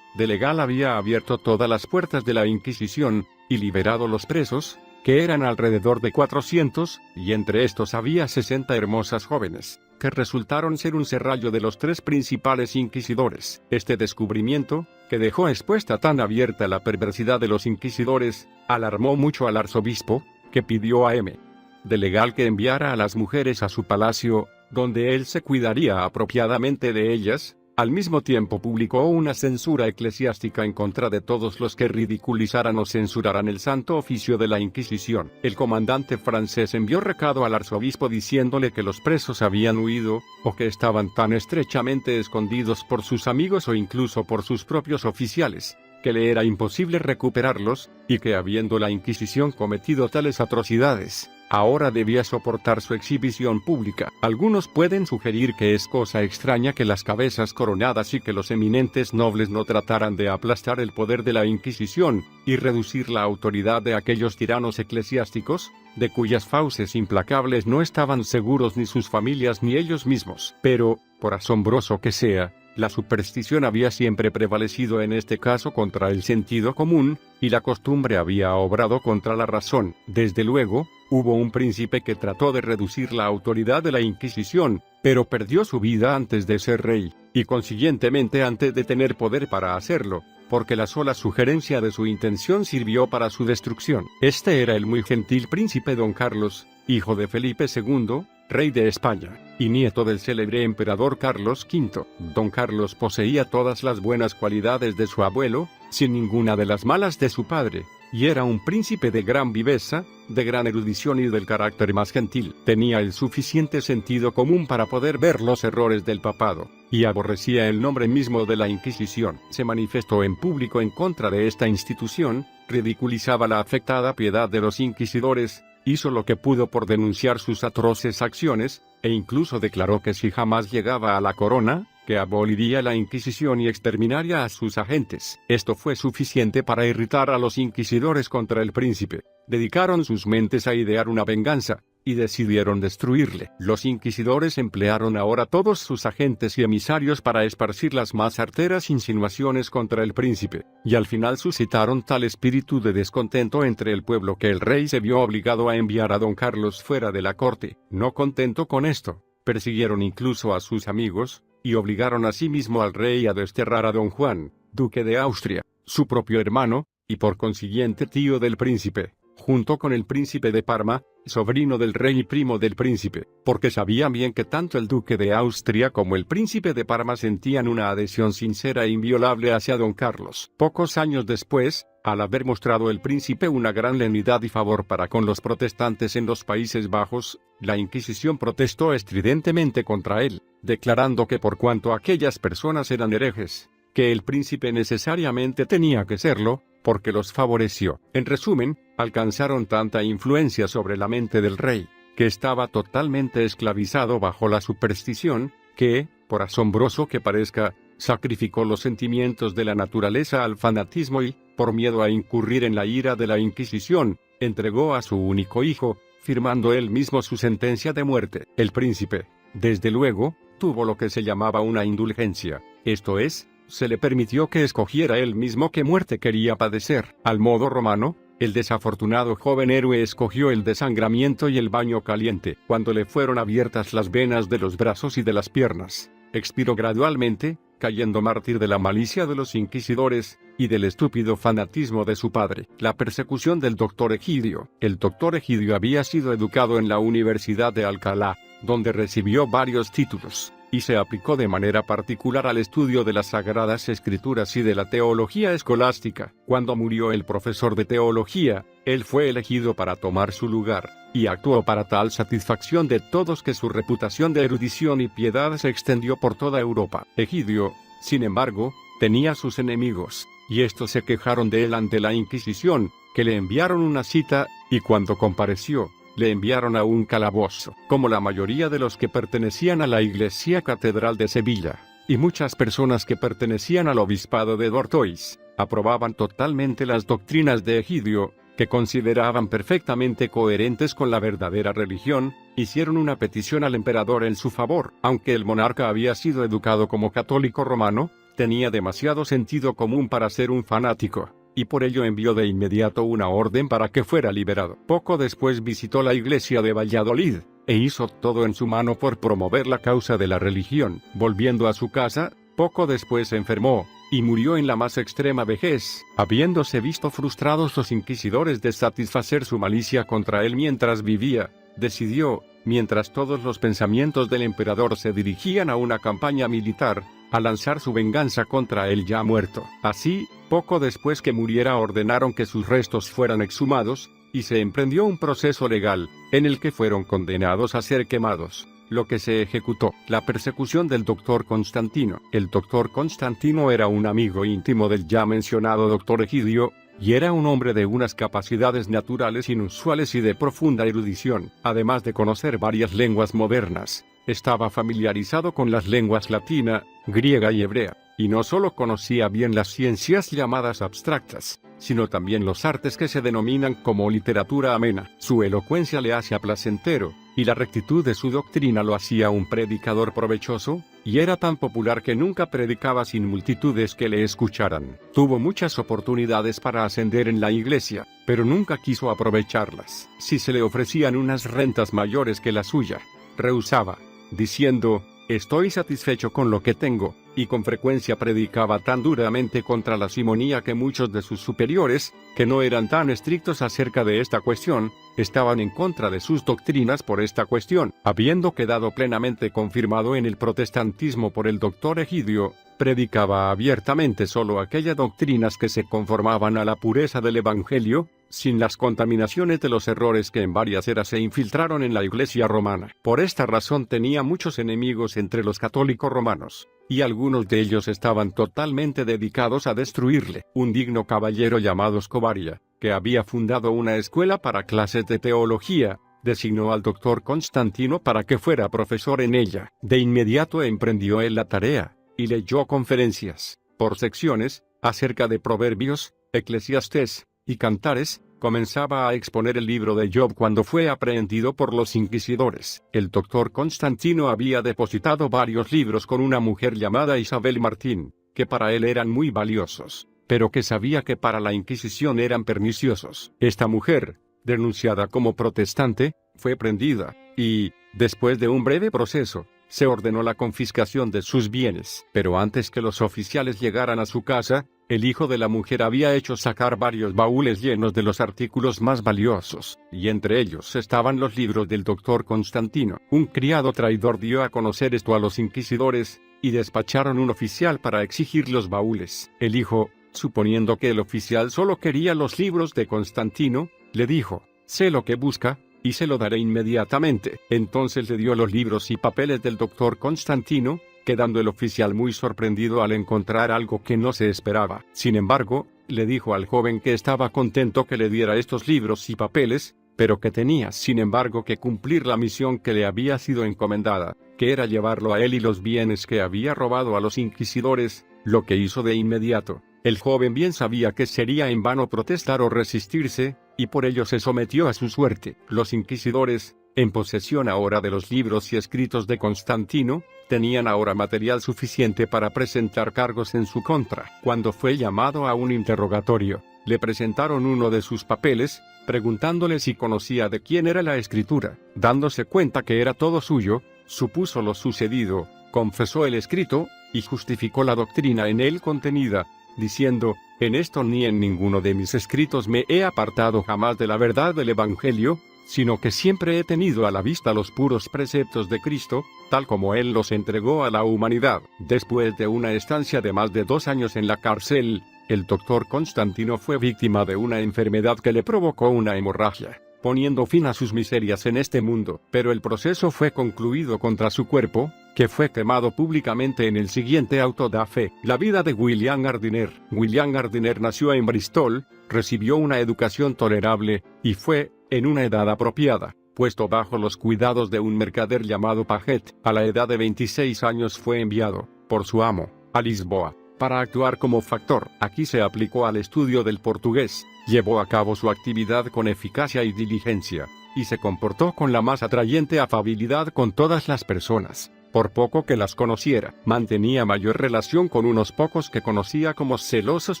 de legal había abierto todas las puertas de la Inquisición, y liberado los presos, que eran alrededor de 400, y entre estos había 60 hermosas jóvenes, que resultaron ser un serrallo de los 3 principales inquisidores. Este descubrimiento, que dejó expuesta tan abierta la perversidad de los inquisidores, alarmó mucho al arzobispo, que pidió a M. de Legal que enviara a las mujeres a su palacio, donde él se cuidaría apropiadamente de ellas. Al mismo tiempo publicó una censura eclesiástica en contra de todos los que ridiculizaran o censuraran el santo oficio de la Inquisición. El comandante francés envió recado al arzobispo diciéndole que los presos habían huido, o que estaban tan estrechamente escondidos por sus amigos o incluso por sus propios oficiales, que le era imposible recuperarlos, y que habiendo la Inquisición cometido tales atrocidades, ahora debía soportar su exhibición pública. Algunos pueden sugerir que es cosa extraña que las cabezas coronadas y que los eminentes nobles no trataran de aplastar el poder de la Inquisición, y reducir la autoridad de aquellos tiranos eclesiásticos, de cuyas fauces implacables no estaban seguros ni sus familias ni ellos mismos. Pero, por asombroso que sea, la superstición había siempre prevalecido en este caso contra el sentido común, y la costumbre había obrado contra la razón. Desde luego, hubo un príncipe que trató de reducir la autoridad de la Inquisición, pero perdió su vida antes de ser rey, y consiguientemente antes de tener poder para hacerlo, porque la sola sugerencia de su intención sirvió para su destrucción. Este era el muy gentil príncipe Don Carlos, hijo de Felipe II, rey de España, y nieto del célebre emperador Carlos V. Don Carlos poseía todas las buenas cualidades de su abuelo, sin ninguna de las malas de su padre, y era un príncipe de gran viveza, de gran erudición y del carácter más gentil. Tenía el suficiente sentido común para poder ver los errores del papado, y aborrecía el nombre mismo de la Inquisición. Se manifestó en público en contra de esta institución, ridiculizaba la afectada piedad de los inquisidores, hizo lo que pudo por denunciar sus atroces acciones, e incluso declaró que si jamás llegaba a la corona, que aboliría la Inquisición y exterminaría a sus agentes. Esto fue suficiente para irritar a los inquisidores contra el príncipe. Dedicaron sus mentes a idear una venganza, y decidieron destruirle. Los inquisidores emplearon ahora todos sus agentes y emisarios para esparcir las más arteras insinuaciones contra el príncipe, y al final suscitaron tal espíritu de descontento entre el pueblo que el rey se vio obligado a enviar a Don Carlos fuera de la corte. No contento con esto, persiguieron incluso a sus amigos, y obligaron asimismo al rey a desterrar a Don Juan, duque de Austria, su propio hermano, y por consiguiente tío del príncipe, junto con el príncipe de Parma, sobrino del rey y primo del príncipe, porque sabían bien que tanto el duque de Austria como el príncipe de Parma sentían una adhesión sincera e inviolable hacia Don Carlos. Pocos años después, al haber mostrado el príncipe una gran lenidad y favor para con los protestantes en los Países Bajos, la Inquisición protestó estridentemente contra él, declarando que por cuanto aquellas personas eran herejes, que el príncipe necesariamente tenía que serlo, porque los favoreció. En resumen, alcanzaron tanta influencia sobre la mente del rey, que estaba totalmente esclavizado bajo la superstición, que, por asombroso que parezca, sacrificó los sentimientos de la naturaleza al fanatismo y, por miedo a incurrir en la ira de la Inquisición, entregó a su único hijo, firmando él mismo su sentencia de muerte. El príncipe, desde luego, tuvo lo que se llamaba una indulgencia, esto es, se le permitió que escogiera él mismo qué muerte quería padecer. Al modo romano, el desafortunado joven héroe escogió el desangramiento y el baño caliente. Cuando le fueron abiertas las venas de los brazos y de las piernas, expiró gradualmente, cayendo mártir de la malicia de los inquisidores, y del estúpido fanatismo de su padre. La persecución del doctor Egidio. El doctor Egidio había sido educado en la Universidad de Alcalá, donde recibió varios títulos, y se aplicó de manera particular al estudio de las Sagradas Escrituras y de la teología escolástica. Cuando murió el profesor de teología, él fue elegido para tomar su lugar, y actuó para tal satisfacción de todos que su reputación de erudición y piedad se extendió por toda Europa. Egidio, sin embargo, tenía sus enemigos, y estos se quejaron de él ante la Inquisición, que le enviaron una cita, y cuando compareció, le enviaron a un calabozo. Como la mayoría de los que pertenecían a la Iglesia Catedral de Sevilla, y muchas personas que pertenecían al obispado de Dortois, aprobaban totalmente las doctrinas de Egidio, que consideraban perfectamente coherentes con la verdadera religión, hicieron una petición al emperador en su favor. Aunque el monarca había sido educado como católico romano, tenía demasiado sentido común para ser un fanático, y por ello envió de inmediato una orden para que fuera liberado. Poco después visitó la iglesia de Valladolid, e hizo todo en su mano por promover la causa de la religión. Volviendo a su casa, poco después se enfermó, y murió en la más extrema vejez, habiéndose visto frustrados los inquisidores de satisfacer su malicia contra él mientras vivía. Decidió, mientras todos los pensamientos del emperador se dirigían a una campaña militar, a lanzar su venganza contra él ya muerto. Así, poco después que muriera ordenaron que sus restos fueran exhumados, y se emprendió un proceso legal, en el que fueron condenados a ser quemados. Lo que se ejecutó, la persecución del doctor Constantino. El doctor Constantino era un amigo íntimo del ya mencionado doctor Egidio, y era un hombre de unas capacidades naturales inusuales y de profunda erudición, además de conocer varias lenguas modernas. Estaba familiarizado con las lenguas latina, griega y hebrea, y no solo conocía bien las ciencias llamadas abstractas, sino también los artes que se denominan como literatura amena. Su elocuencia le hacía placentero, y la rectitud de su doctrina lo hacía un predicador provechoso, y era tan popular que nunca predicaba sin multitudes que le escucharan. Tuvo muchas oportunidades para ascender en la iglesia, pero nunca quiso aprovecharlas. Si se le ofrecían unas rentas mayores que la suya, rehusaba, diciendo: «Estoy satisfecho con lo que tengo», y con frecuencia predicaba tan duramente contra la simonía que muchos de sus superiores, que no eran tan estrictos acerca de esta cuestión, estaban en contra de sus doctrinas por esta cuestión. Habiendo quedado plenamente confirmado en el protestantismo por el doctor Egidio, predicaba abiertamente solo aquellas doctrinas que se conformaban a la pureza del Evangelio, sin las contaminaciones de los errores que en varias eras se infiltraron en la Iglesia romana. Por esta razón tenía muchos enemigos entre los católicos romanos, y algunos de ellos estaban totalmente dedicados a destruirle. Un digno caballero llamado Scobaria, que había fundado una escuela para clases de teología, designó al doctor Constantino para que fuera profesor en ella. De inmediato emprendió él la tarea, y leyó conferencias, por secciones, acerca de Proverbios, Eclesiastés y Cantares. Comenzaba a exponer el libro de Job cuando fue aprehendido por los inquisidores. El doctor Constantino había depositado varios libros con una mujer llamada Isabel Martín, que para él eran muy valiosos, pero que sabía que para la Inquisición eran perniciosos. Esta mujer, denunciada como protestante, fue prendida, y, después de un breve proceso, se ordenó la confiscación de sus bienes. Pero antes que los oficiales llegaran a su casa, el hijo de la mujer había hecho sacar varios baúles llenos de los artículos más valiosos, y entre ellos estaban los libros del doctor Constantino. Un criado traidor dio a conocer esto a los inquisidores, y despacharon un oficial para exigir los baúles. El hijo, suponiendo que el oficial solo quería los libros de Constantino, le dijo: «Sé lo que busca, y se lo daré inmediatamente». Entonces le dio los libros y papeles del doctor Constantino, quedando el oficial muy sorprendido al encontrar algo que no se esperaba. Sin embargo, le dijo al joven que estaba contento que le diera estos libros y papeles, pero que tenía sin embargo que cumplir la misión que le había sido encomendada, que era llevarlo a él y los bienes que había robado a los inquisidores, lo que hizo de inmediato. El joven bien sabía que sería en vano protestar o resistirse, y por ello se sometió a su suerte. Los inquisidores, en posesión ahora de los libros y escritos de Constantino, tenían ahora material suficiente para presentar cargos en su contra. Cuando fue llamado a un interrogatorio, le presentaron uno de sus papeles, preguntándole si conocía de quién era la escritura. Dándose cuenta que era todo suyo, supuso lo sucedido, confesó el escrito, y justificó la doctrina en él contenida, diciendo: «En esto ni en ninguno de mis escritos me he apartado jamás de la verdad del Evangelio, sino que siempre he tenido a la vista los puros preceptos de Cristo, tal como Él los entregó a la humanidad». Después de una estancia de más de 2 años en la cárcel, el doctor Constantino fue víctima de una enfermedad que le provocó una hemorragia, poniendo fin a sus miserias en este mundo. Pero el proceso fue concluido contra su cuerpo, que fue quemado públicamente en el siguiente auto da fe. La vida de William Gardiner. William Gardiner nació en Bristol, recibió una educación tolerable, y fue, en una edad apropiada, puesto bajo los cuidados de un mercader llamado Paget. A la edad de 26 años fue enviado, por su amo, a Lisboa, para actuar como factor. Aquí se aplicó al estudio del portugués, llevó a cabo su actividad con eficacia y diligencia, y se comportó con la más atrayente afabilidad con todas las personas. por poco que las conociera. Mantenía mayor relación con unos pocos que conocía como celosos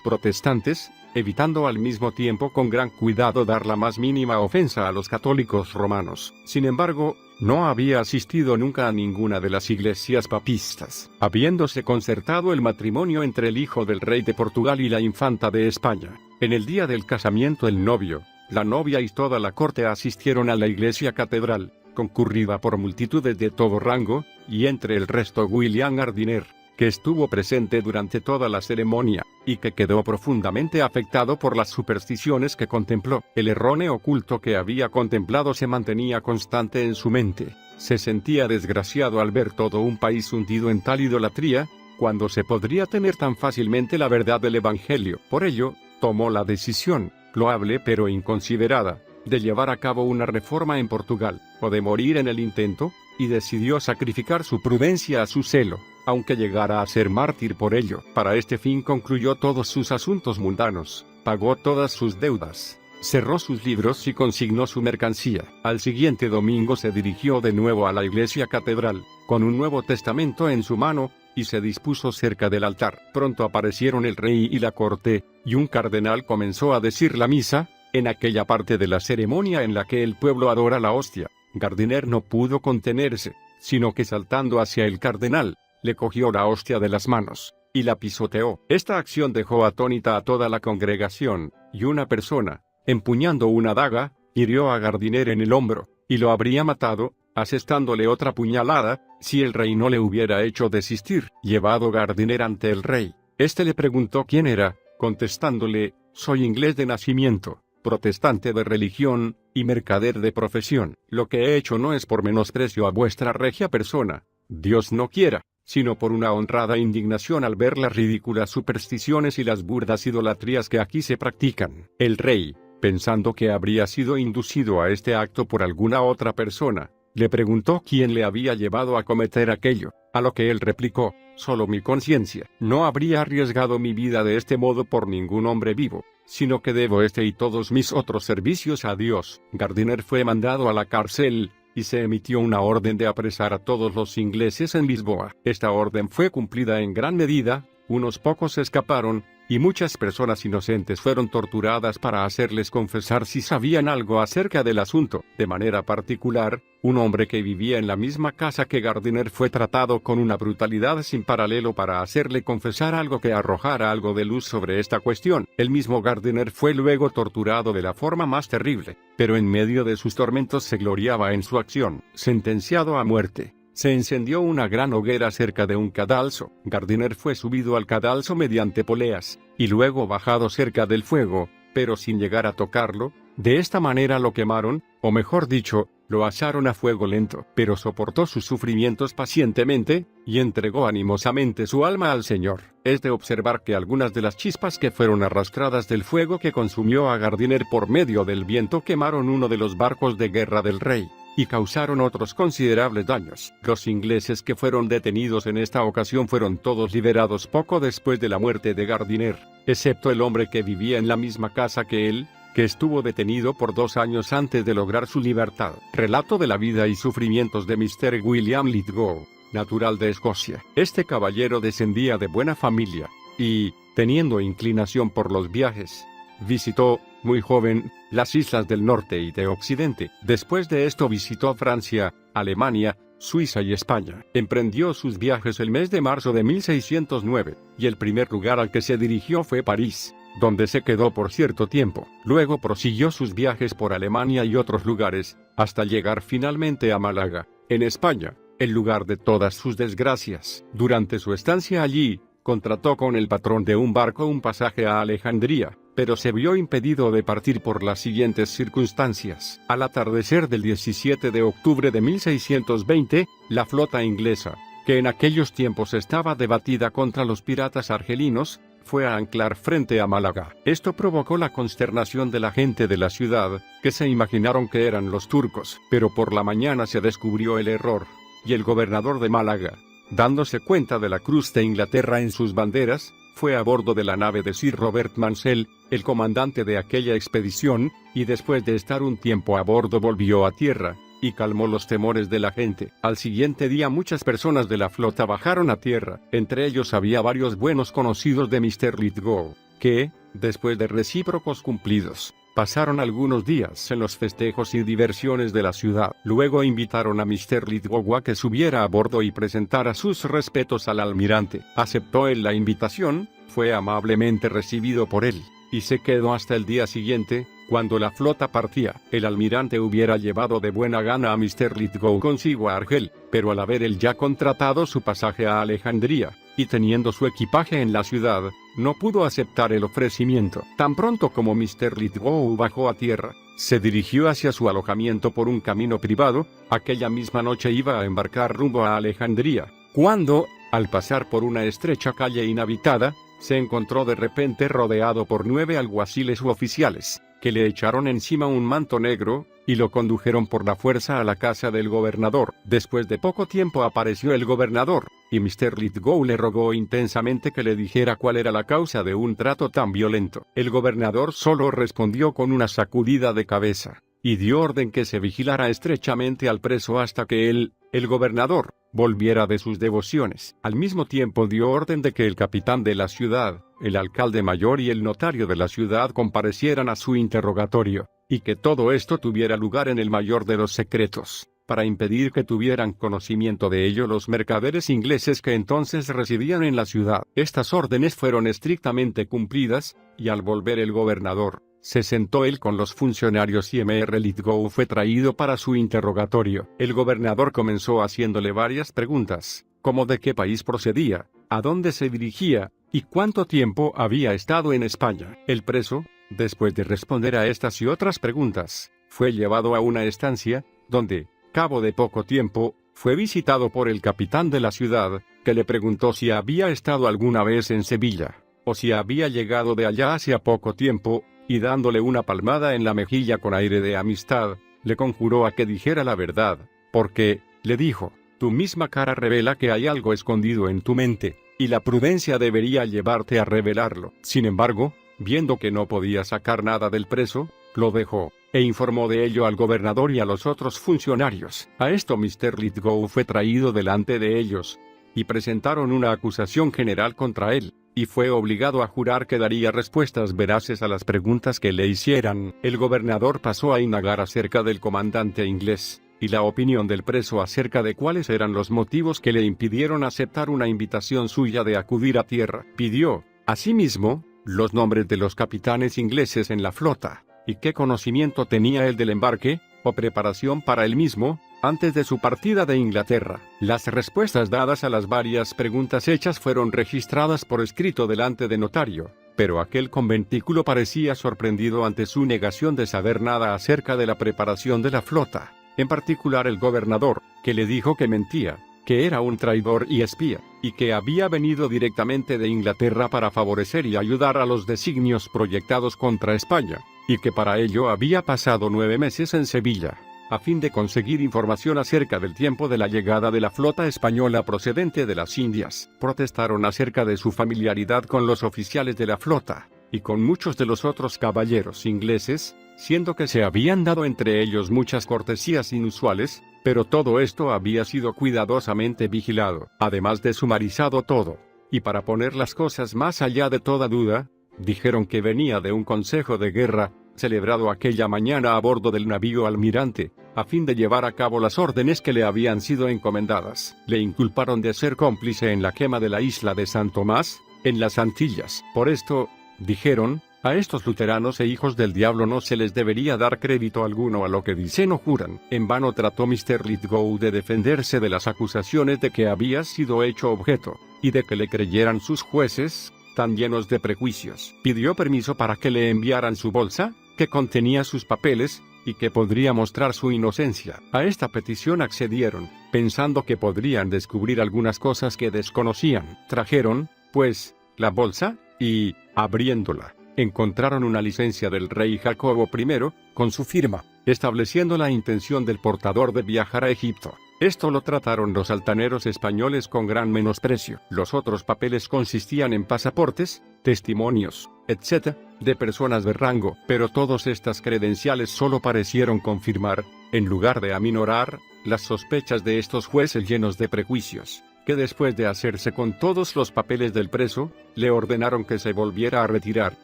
protestantes, evitando al mismo tiempo con gran cuidado dar la más mínima ofensa a los católicos romanos. Sin embargo, no había asistido nunca a ninguna de las iglesias papistas, habiéndose concertado el matrimonio entre el hijo del rey de Portugal y la infanta de España. En el día del casamiento el novio, la novia y toda la corte asistieron a la iglesia catedral, concurrida por multitudes de todo rango, y entre el resto William Gardiner, que estuvo presente durante toda la ceremonia, y que quedó profundamente afectado por las supersticiones que contempló. El erróneo culto que había contemplado se mantenía constante en su mente. Se sentía desgraciado al ver todo un país hundido en tal idolatría, cuando se podría tener tan fácilmente la verdad del Evangelio. Por ello, tomó la decisión, loable pero inconsiderada, de llevar a cabo una reforma en Portugal, o de morir en el intento, y decidió sacrificar su prudencia a su celo, aunque llegara a ser mártir por ello. Para este fin concluyó todos sus asuntos mundanos, pagó todas sus deudas, cerró sus libros y consignó su mercancía. Al siguiente domingo se dirigió de nuevo a la iglesia catedral, con un Nuevo Testamento en su mano, y se dispuso cerca del altar. Pronto aparecieron el rey y la corte, y un cardenal comenzó a decir la misa, en aquella parte de la ceremonia en la que el pueblo adora la hostia. Gardiner no pudo contenerse, sino que saltando hacia el cardenal, le cogió la hostia de las manos, y la pisoteó. Esta acción dejó atónita a toda la congregación, y una persona, empuñando una daga, hirió a Gardiner en el hombro, y lo habría matado, asestándole otra puñalada, si el rey no le hubiera hecho desistir. Llevado Gardiner ante el rey, este le preguntó quién era, contestándole: soy inglés de nacimiento, protestante de religión, y mercader de profesión. Lo que he hecho no es por menosprecio a vuestra regia persona, Dios no quiera, sino por una honrada indignación al ver las ridículas supersticiones y las burdas idolatrías que aquí se practican. El rey, pensando que habría sido inducido a este acto por alguna otra persona, le preguntó quién le había llevado a cometer aquello, a lo que él replicó: solo mi conciencia. No habría arriesgado mi vida de este modo por ningún hombre vivo, sino que debo este y todos mis otros servicios a Dios. Gardiner fue mandado a la cárcel, y se emitió una orden de apresar a todos los ingleses en Lisboa. Esta orden fue cumplida en gran medida, unos pocos escaparon, y muchas personas inocentes fueron torturadas para hacerles confesar si sabían algo acerca del asunto. De manera particular, un hombre que vivía en la misma casa que Gardiner fue tratado con una brutalidad sin paralelo para hacerle confesar algo que arrojara algo de luz sobre esta cuestión. El mismo Gardiner fue luego torturado de la forma más terrible, pero en medio de sus tormentos se gloriaba en su acción. Sentenciado a muerte, se encendió una gran hoguera cerca de un cadalso. Gardiner fue subido al cadalso mediante poleas, y luego bajado cerca del fuego, pero sin llegar a tocarlo. De esta manera lo quemaron, o mejor dicho, lo asaron a fuego lento, pero soportó sus sufrimientos pacientemente, y entregó animosamente su alma al Señor. Es de observar que algunas de las chispas que fueron arrastradas del fuego que consumió a Gardiner por medio del viento quemaron uno de los barcos de guerra del rey, y causaron otros considerables daños. Los ingleses que fueron detenidos en esta ocasión fueron todos liberados poco después de la muerte de Gardiner, excepto el hombre que vivía en la misma casa que él, que estuvo detenido por 2 años antes de lograr su libertad. Relato de la vida y sufrimientos de Mr. William Lithgow, natural de Escocia. Este caballero descendía de buena familia, y, teniendo inclinación por los viajes, visitó, muy joven, las islas del norte y de occidente. Después de esto visitó Francia, Alemania, Suiza y España. Emprendió sus viajes el mes de marzo de 1609, y el primer lugar al que se dirigió fue París, donde se quedó por cierto tiempo. Luego prosiguió sus viajes por Alemania y otros lugares, hasta llegar finalmente a Málaga, en España, el lugar de todas sus desgracias. Durante su estancia allí, contrató con el patrón de un barco un pasaje a Alejandría, pero se vio impedido de partir por las siguientes circunstancias. Al atardecer del 17 de octubre de 1620, la flota inglesa, que en aquellos tiempos estaba debatida contra los piratas argelinos, fue a anclar frente a Málaga. Esto provocó la consternación de la gente de la ciudad, que se imaginaron que eran los turcos, pero por la mañana se descubrió el error, y el gobernador de Málaga, dándose cuenta de la cruz de Inglaterra en sus banderas, fue a bordo de la nave de Sir Robert Mansell, el comandante de aquella expedición, y después de estar un tiempo a bordo volvió a tierra, y calmó los temores de la gente. Al siguiente día muchas personas de la flota bajaron a tierra, entre ellos había varios buenos conocidos de Mr. Lithgow, que, después de recíprocos cumplidos, pasaron algunos días en los festejos y diversiones de la ciudad. Luego invitaron a Mr. Lithgow a que subiera a bordo y presentara sus respetos al almirante. Aceptó él la invitación, fue amablemente recibido por él, y se quedó hasta el día siguiente, cuando la flota partía. El almirante hubiera llevado de buena gana a Mr. Lithgow consigo a Argel, pero al haber él ya contratado su pasaje a Alejandría, y teniendo su equipaje en la ciudad, no pudo aceptar el ofrecimiento. Tan pronto como Mr. Lithgow bajó a tierra, se dirigió hacia su alojamiento por un camino privado. Aquella misma noche iba a embarcar rumbo a Alejandría, cuando, al pasar por una estrecha calle inhabitada, se encontró de repente rodeado por 9 alguaciles u oficiales, que le echaron encima un manto negro, y lo condujeron por la fuerza a la casa del gobernador. Después de poco tiempo apareció el gobernador, y Mr. Lithgow le rogó intensamente que le dijera cuál era la causa de un trato tan violento. El gobernador solo respondió con una sacudida de cabeza, y dio orden que se vigilara estrechamente al preso hasta que el gobernador, volviera de sus devociones. Al mismo tiempo dio orden de que el capitán de la ciudad, el alcalde mayor y el notario de la ciudad comparecieran a su interrogatorio, y que todo esto tuviera lugar en el mayor de los secretos, para impedir que tuvieran conocimiento de ello los mercaderes ingleses que entonces residían en la ciudad. Estas órdenes fueron estrictamente cumplidas, y al volver el gobernador, se sentó él con los funcionarios y Mr. Lithgow fue traído para su interrogatorio. El gobernador comenzó haciéndole varias preguntas, como de qué país procedía, a dónde se dirigía, y cuánto tiempo había estado en España. El preso, después de responder a estas y otras preguntas, fue llevado a una estancia, donde, cabo de poco tiempo, fue visitado por el capitán de la ciudad, que le preguntó si había estado alguna vez en Sevilla, o si había llegado de allá hacía poco tiempo, y dándole una palmada en la mejilla con aire de amistad, le conjuró a que dijera la verdad, porque, le dijo, tu misma cara revela que hay algo escondido en tu mente, y la prudencia debería llevarte a revelarlo. Sin embargo, viendo que no podía sacar nada del preso, lo dejó, e informó de ello al gobernador y a los otros funcionarios. A esto Mr. Lithgow fue traído delante de ellos, y presentaron una acusación general contra él, y fue obligado a jurar que daría respuestas veraces a las preguntas que le hicieran. El gobernador pasó a indagar acerca del comandante inglés, y la opinión del preso acerca de cuáles eran los motivos que le impidieron aceptar una invitación suya de acudir a tierra. Pidió, asimismo, los nombres de los capitanes ingleses en la flota, y qué conocimiento tenía él del embarque, o preparación para el mismo, antes de su partida de Inglaterra. Las respuestas dadas a las varias preguntas hechas fueron registradas por escrito delante de notario, pero aquel conventículo parecía sorprendido ante su negación de saber nada acerca de la preparación de la flota, en particular el gobernador, que le dijo que mentía, que era un traidor y espía, y que había venido directamente de Inglaterra para favorecer y ayudar a los designios proyectados contra España, y que para ello había pasado 9 meses en Sevilla, a fin de conseguir información acerca del tiempo de la llegada de la flota española procedente de las Indias. Protestaron acerca de su familiaridad con los oficiales de la flota, y con muchos de los otros caballeros ingleses, siendo que se habían dado entre ellos muchas cortesías inusuales, pero todo esto había sido cuidadosamente vigilado, además de sumarizado todo, y para poner las cosas más allá de toda duda, dijeron que venía de un consejo de guerra, celebrado aquella mañana a bordo del navío Almirante, a fin de llevar a cabo las órdenes que le habían sido encomendadas. Le inculparon de ser cómplice en la quema de la isla de San Tomás, en las Antillas. Por esto, dijeron, a estos luteranos e hijos del diablo no se les debería dar crédito alguno a lo que dicen o juran. En vano trató Mr. Lithgow de defenderse de las acusaciones de que había sido hecho objeto, y de que le creyeran sus jueces, tan llenos de prejuicios. Pidió permiso para que le enviaran su bolsa, que contenía sus papeles, y que podría mostrar su inocencia. A esta petición accedieron, pensando que podrían descubrir algunas cosas que desconocían. Trajeron, pues, la bolsa, y, abriéndola, encontraron una licencia del rey Jacobo I, con su firma, estableciendo la intención del portador de viajar a Egipto. Esto lo trataron los altaneros españoles con gran menosprecio. Los otros papeles consistían en pasaportes, testimonios, etc., de personas de rango, pero todas estas credenciales solo parecieron confirmar en lugar de aminorar las sospechas de estos jueces llenos de prejuicios, que después de hacerse con todos los papeles del preso, le ordenaron que se volviera a retirar.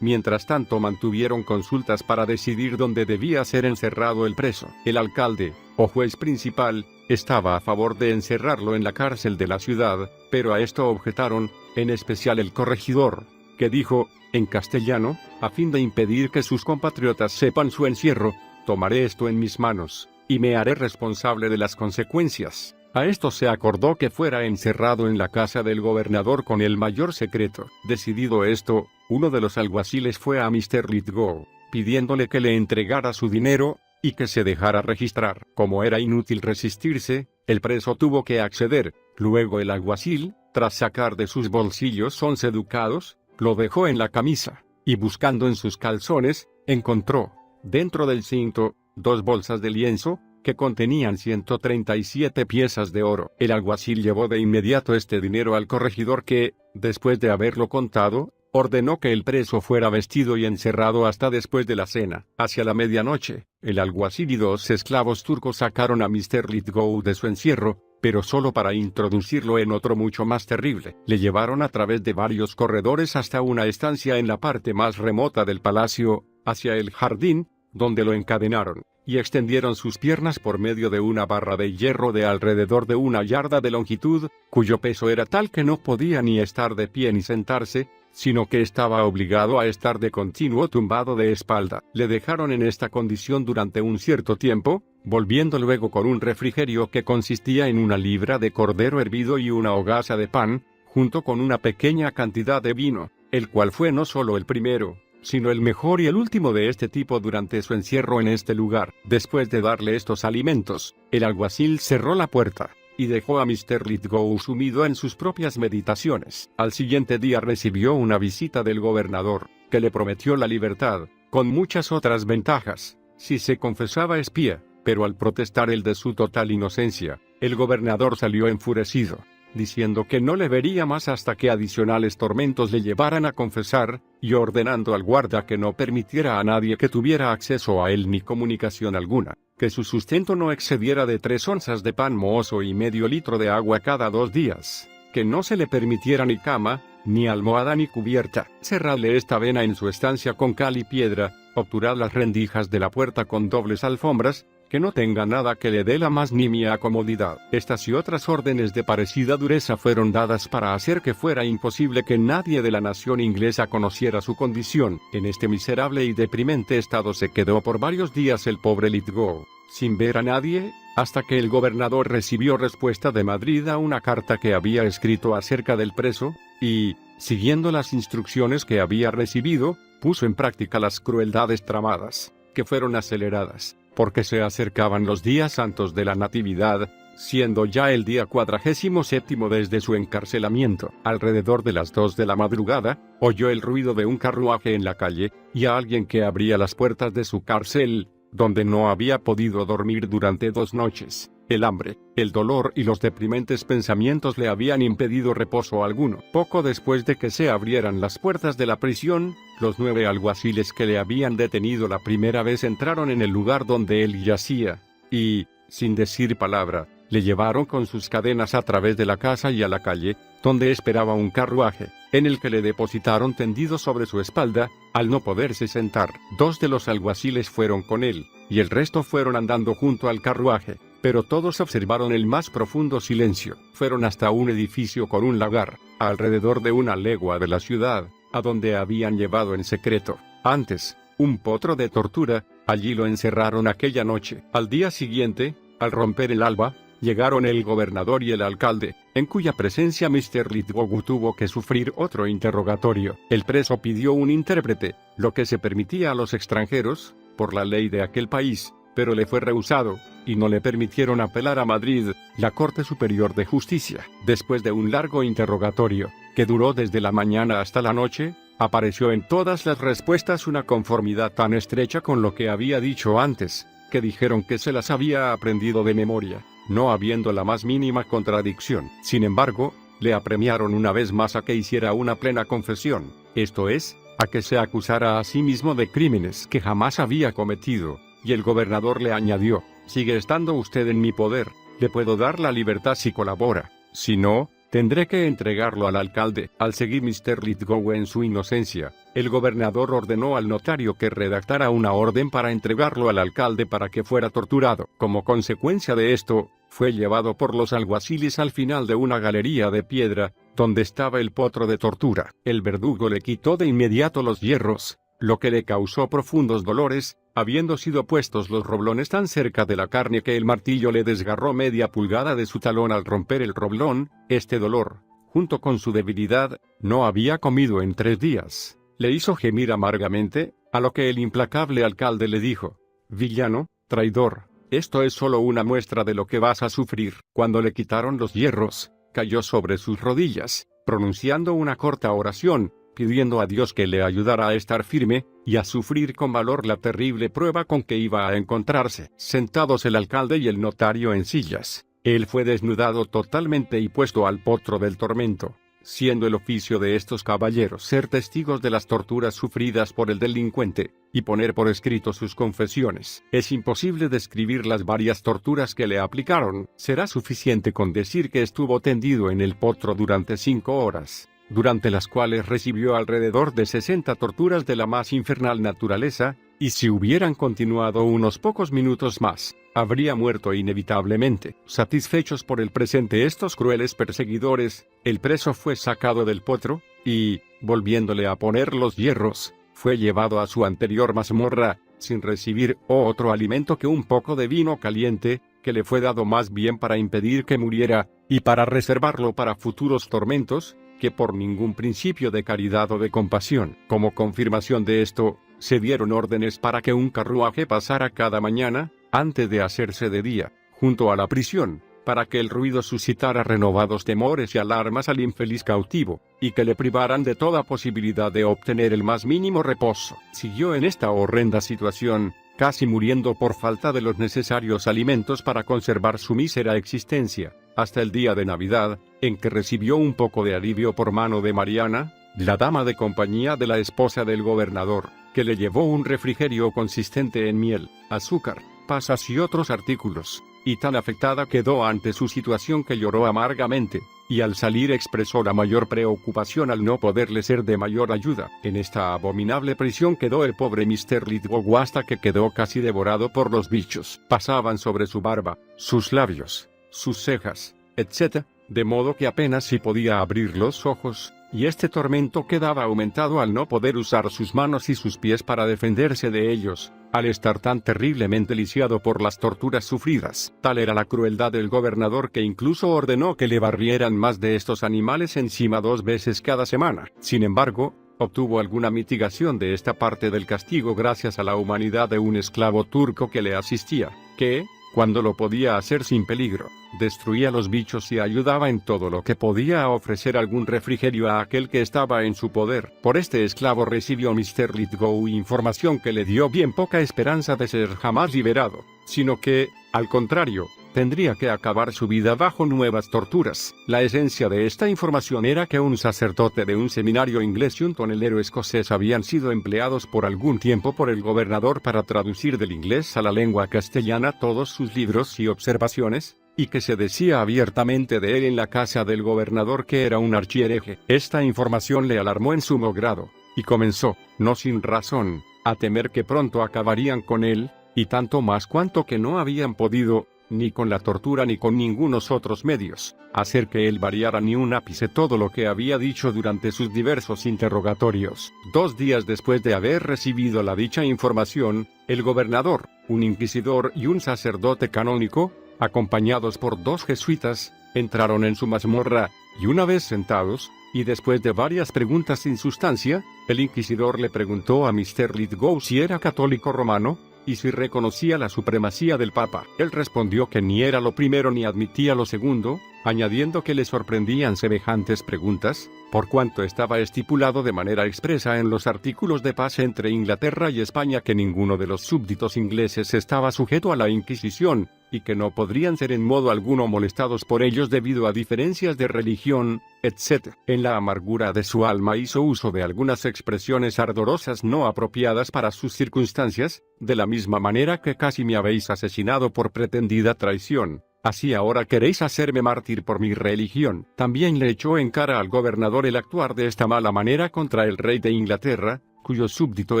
Mientras tanto mantuvieron consultas para decidir dónde debía ser encerrado el preso. El alcalde, o juez principal, estaba a favor de encerrarlo en la cárcel de la ciudad, pero a esto objetaron, en especial el corregidor, que dijo, en castellano, a fin de impedir que sus compatriotas sepan su encierro, tomaré esto en mis manos, y me haré responsable de las consecuencias. A esto se acordó que fuera encerrado en la casa del gobernador con el mayor secreto. Decidido esto, uno de los alguaciles fue a Mr. Lithgow, pidiéndole que le entregara su dinero, y que se dejara registrar. Como era inútil resistirse, el preso tuvo que acceder. Luego el alguacil, tras sacar de sus bolsillos 11 ducados, lo dejó en la camisa, y buscando en sus calzones, encontró, dentro del cinto, 2 bolsas de lienzo, que contenían 137 piezas de oro. El alguacil llevó de inmediato este dinero al corregidor que, después de haberlo contado, ordenó que el preso fuera vestido y encerrado hasta después de la cena. Hacia la medianoche, el alguacil y 2 esclavos turcos sacaron a Mr. Lithgow de su encierro, pero solo para introducirlo en otro mucho más terrible. Le llevaron a través de varios corredores hasta una estancia en la parte más remota del palacio, hacia el jardín, donde lo encadenaron, y extendieron sus piernas por medio de una barra de hierro de alrededor de 1 yarda de longitud, cuyo peso era tal que no podía ni estar de pie ni sentarse, sino que estaba obligado a estar de continuo tumbado de espalda. Le dejaron en esta condición durante un cierto tiempo, volviendo luego con un refrigerio que consistía en 1 libra de cordero hervido y 1 hogaza de pan, junto con una pequeña cantidad de vino, el cual fue no solo el primero, sino el mejor y el último de este tipo durante su encierro en este lugar. Después de darle estos alimentos, el alguacil cerró la puerta, y dejó a Mr. Lithgow sumido en sus propias meditaciones. Al siguiente día recibió una visita del gobernador, que le prometió la libertad, con muchas otras ventajas, si se confesaba espía, pero al protestar él de su total inocencia, el gobernador salió enfurecido, diciendo que no le vería más hasta que adicionales tormentos le llevaran a confesar, y ordenando al guarda que no permitiera a nadie que tuviera acceso a él ni comunicación alguna, que su sustento no excediera de 3 onzas de pan mohoso y medio litro de agua cada 2 días, que no se le permitiera ni cama, ni almohada ni cubierta. Cerradle esta vena en su estancia con cal y piedra, obturad las rendijas de la puerta con dobles alfombras, que no tenga nada que le dé la más nimia comodidad. Estas y otras órdenes de parecida dureza fueron dadas para hacer que fuera imposible que nadie de la nación inglesa conociera su condición. En este miserable y deprimente estado se quedó por varios días el pobre Lithgow, sin ver a nadie, hasta que el gobernador recibió respuesta de Madrid a una carta que había escrito acerca del preso, y, siguiendo las instrucciones que había recibido, puso en práctica las crueldades tramadas, que fueron aceleradas, porque se acercaban los días santos de la Natividad, siendo ya el día 47º desde su encarcelamiento. Alrededor de las 2 de la madrugada, oyó el ruido de un carruaje en la calle, y a alguien que abría las puertas de su cárcel, donde no había podido dormir durante 2 noches. El hambre, el dolor y los deprimentes pensamientos le habían impedido reposo alguno. Poco después de que se abrieran las puertas de la prisión, los 9 alguaciles que le habían detenido la primera vez entraron en el lugar donde él yacía, y, sin decir palabra, le llevaron con sus cadenas a través de la casa y a la calle, donde esperaba un carruaje, en el que le depositaron tendido sobre su espalda, al no poderse sentar. 2 de los alguaciles fueron con él, y el resto fueron andando junto al carruaje, pero todos observaron el más profundo silencio. Fueron hasta un edificio con un lagar, alrededor de 1 legua de la ciudad, a donde habían llevado en secreto, antes, un potro de tortura. Allí lo encerraron aquella noche. Al día siguiente, al romper el alba, llegaron el gobernador y el alcalde, en cuya presencia Mr. Lithgow tuvo que sufrir otro interrogatorio. El preso pidió un intérprete, lo que se permitía a los extranjeros, por la ley de aquel país, pero le fue rehusado, y no le permitieron apelar a Madrid, la Corte Superior de Justicia. Después de un largo interrogatorio, que duró desde la mañana hasta la noche, apareció en todas las respuestas una conformidad tan estrecha con lo que había dicho antes, que dijeron que se las había aprendido de memoria, no habiendo la más mínima contradicción. Sin embargo, le apremiaron una vez más a que hiciera una plena confesión, esto es, a que se acusara a sí mismo de crímenes que jamás había cometido, y el gobernador le añadió, Sigue estando usted en mi poder, le puedo dar la libertad si colabora, si no, tendré que entregarlo al alcalde. Al seguir Mr. Lithgow en su inocencia, el gobernador ordenó al notario que redactara una orden para entregarlo al alcalde para que fuera torturado. Como consecuencia de esto, fue llevado por los alguaciles al final de una galería de piedra, donde estaba el potro de tortura. El verdugo le quitó de inmediato los hierros, lo que le causó profundos dolores, habiendo sido puestos los roblones tan cerca de la carne que el martillo le desgarró media pulgada de su talón al romper el roblón. Este dolor, junto con su debilidad, no había comido en 3 días, le hizo gemir amargamente, a lo que el implacable alcalde le dijo: «Villano, traidor, esto es solo una muestra de lo que vas a sufrir». Cuando le quitaron los hierros, cayó sobre sus rodillas, pronunciando una corta oración, pidiendo a Dios que le ayudara a estar firme, y a sufrir con valor la terrible prueba con que iba a encontrarse. Sentados el alcalde y el notario en sillas, él fue desnudado totalmente y puesto al potro del tormento, siendo el oficio de estos caballeros ser testigos de las torturas sufridas por el delincuente, y poner por escrito sus confesiones. Es imposible describir las varias torturas que le aplicaron, será suficiente con decir que estuvo tendido en el potro durante 5 horas. Durante las cuales recibió alrededor de 60 torturas de la más infernal naturaleza, y si hubieran continuado unos pocos minutos más, habría muerto inevitablemente. Satisfechos por el presente estos crueles perseguidores, el preso fue sacado del potro, y, volviéndole a poner los hierros, fue llevado a su anterior mazmorra, sin recibir otro alimento que un poco de vino caliente, que le fue dado más bien para impedir que muriera, y para reservarlo para futuros tormentos, que por ningún principio de caridad o de compasión. Como confirmación de esto, se dieron órdenes para que un carruaje pasara cada mañana, antes de hacerse de día, junto a la prisión, para que el ruido suscitara renovados temores y alarmas al infeliz cautivo, y que le privaran de toda posibilidad de obtener el más mínimo reposo. Siguió en esta horrenda situación, casi muriendo por falta de los necesarios alimentos para conservar su mísera existencia, hasta el día de Navidad, en que recibió un poco de alivio por mano de Mariana, la dama de compañía de la esposa del gobernador, que le llevó un refrigerio consistente en miel, azúcar, pasas y otros artículos, y tan afectada quedó ante su situación que lloró amargamente, y al salir expresó la mayor preocupación al no poderle ser de mayor ayuda. En esta abominable prisión quedó el pobre Mr. Lithgow hasta que quedó casi devorado por los bichos. Pasaban sobre su barba, sus labios, sus cejas, etc., de modo que apenas si podía abrir los ojos, y este tormento quedaba aumentado al no poder usar sus manos y sus pies para defenderse de ellos, al estar tan terriblemente lisiado por las torturas sufridas. Tal era la crueldad del gobernador que incluso ordenó que le barrieran más de estos animales encima 2 veces cada semana. Sin embargo, obtuvo alguna mitigación de esta parte del castigo gracias a la humanidad de un esclavo turco que le asistía, que, cuando lo podía hacer sin peligro, destruía los bichos y ayudaba en todo lo que podía a ofrecer algún refrigerio a aquel que estaba en su poder. Por este esclavo recibió Mr. Lithgow información que le dio bien poca esperanza de ser jamás liberado, sino que, al contrario, tendría que acabar su vida bajo nuevas torturas. La esencia de esta información era que un sacerdote de un seminario inglés y un tonelero escocés habían sido empleados por algún tiempo por el gobernador para traducir del inglés a la lengua castellana todos sus libros y observaciones, y que se decía abiertamente de él en la casa del gobernador que era un archihereje. Esta información le alarmó en sumo grado, y comenzó, no sin razón, a temer que pronto acabarían con él, y tanto más cuanto que no habían podido, ni con la tortura ni con ningunos otros medios, hacer que él variara ni un ápice todo lo que había dicho durante sus diversos interrogatorios. 2 días después de haber recibido la dicha información, el gobernador, un inquisidor y un sacerdote canónico, acompañados por 2 jesuitas, entraron en su mazmorra, y una vez sentados, y después de varias preguntas sin sustancia, el inquisidor le preguntó a Mr. Lithgow si era católico romano, y si reconocía la supremacía del Papa. Él respondió que ni era lo primero ni admitía lo segundo, añadiendo que le sorprendían semejantes preguntas, por cuanto estaba estipulado de manera expresa en los artículos de paz entre Inglaterra y España que ninguno de los súbditos ingleses estaba sujeto a la Inquisición, y que no podrían ser en modo alguno molestados por ellos debido a diferencias de religión, etc. En la amargura de su alma hizo uso de algunas expresiones ardorosas no apropiadas para sus circunstancias, de la misma manera que casi me habéis asesinado por pretendida traición. Así ahora queréis hacerme mártir por mi religión. También le echó en cara al gobernador el actuar de esta mala manera contra el rey de Inglaterra, cuyo súbdito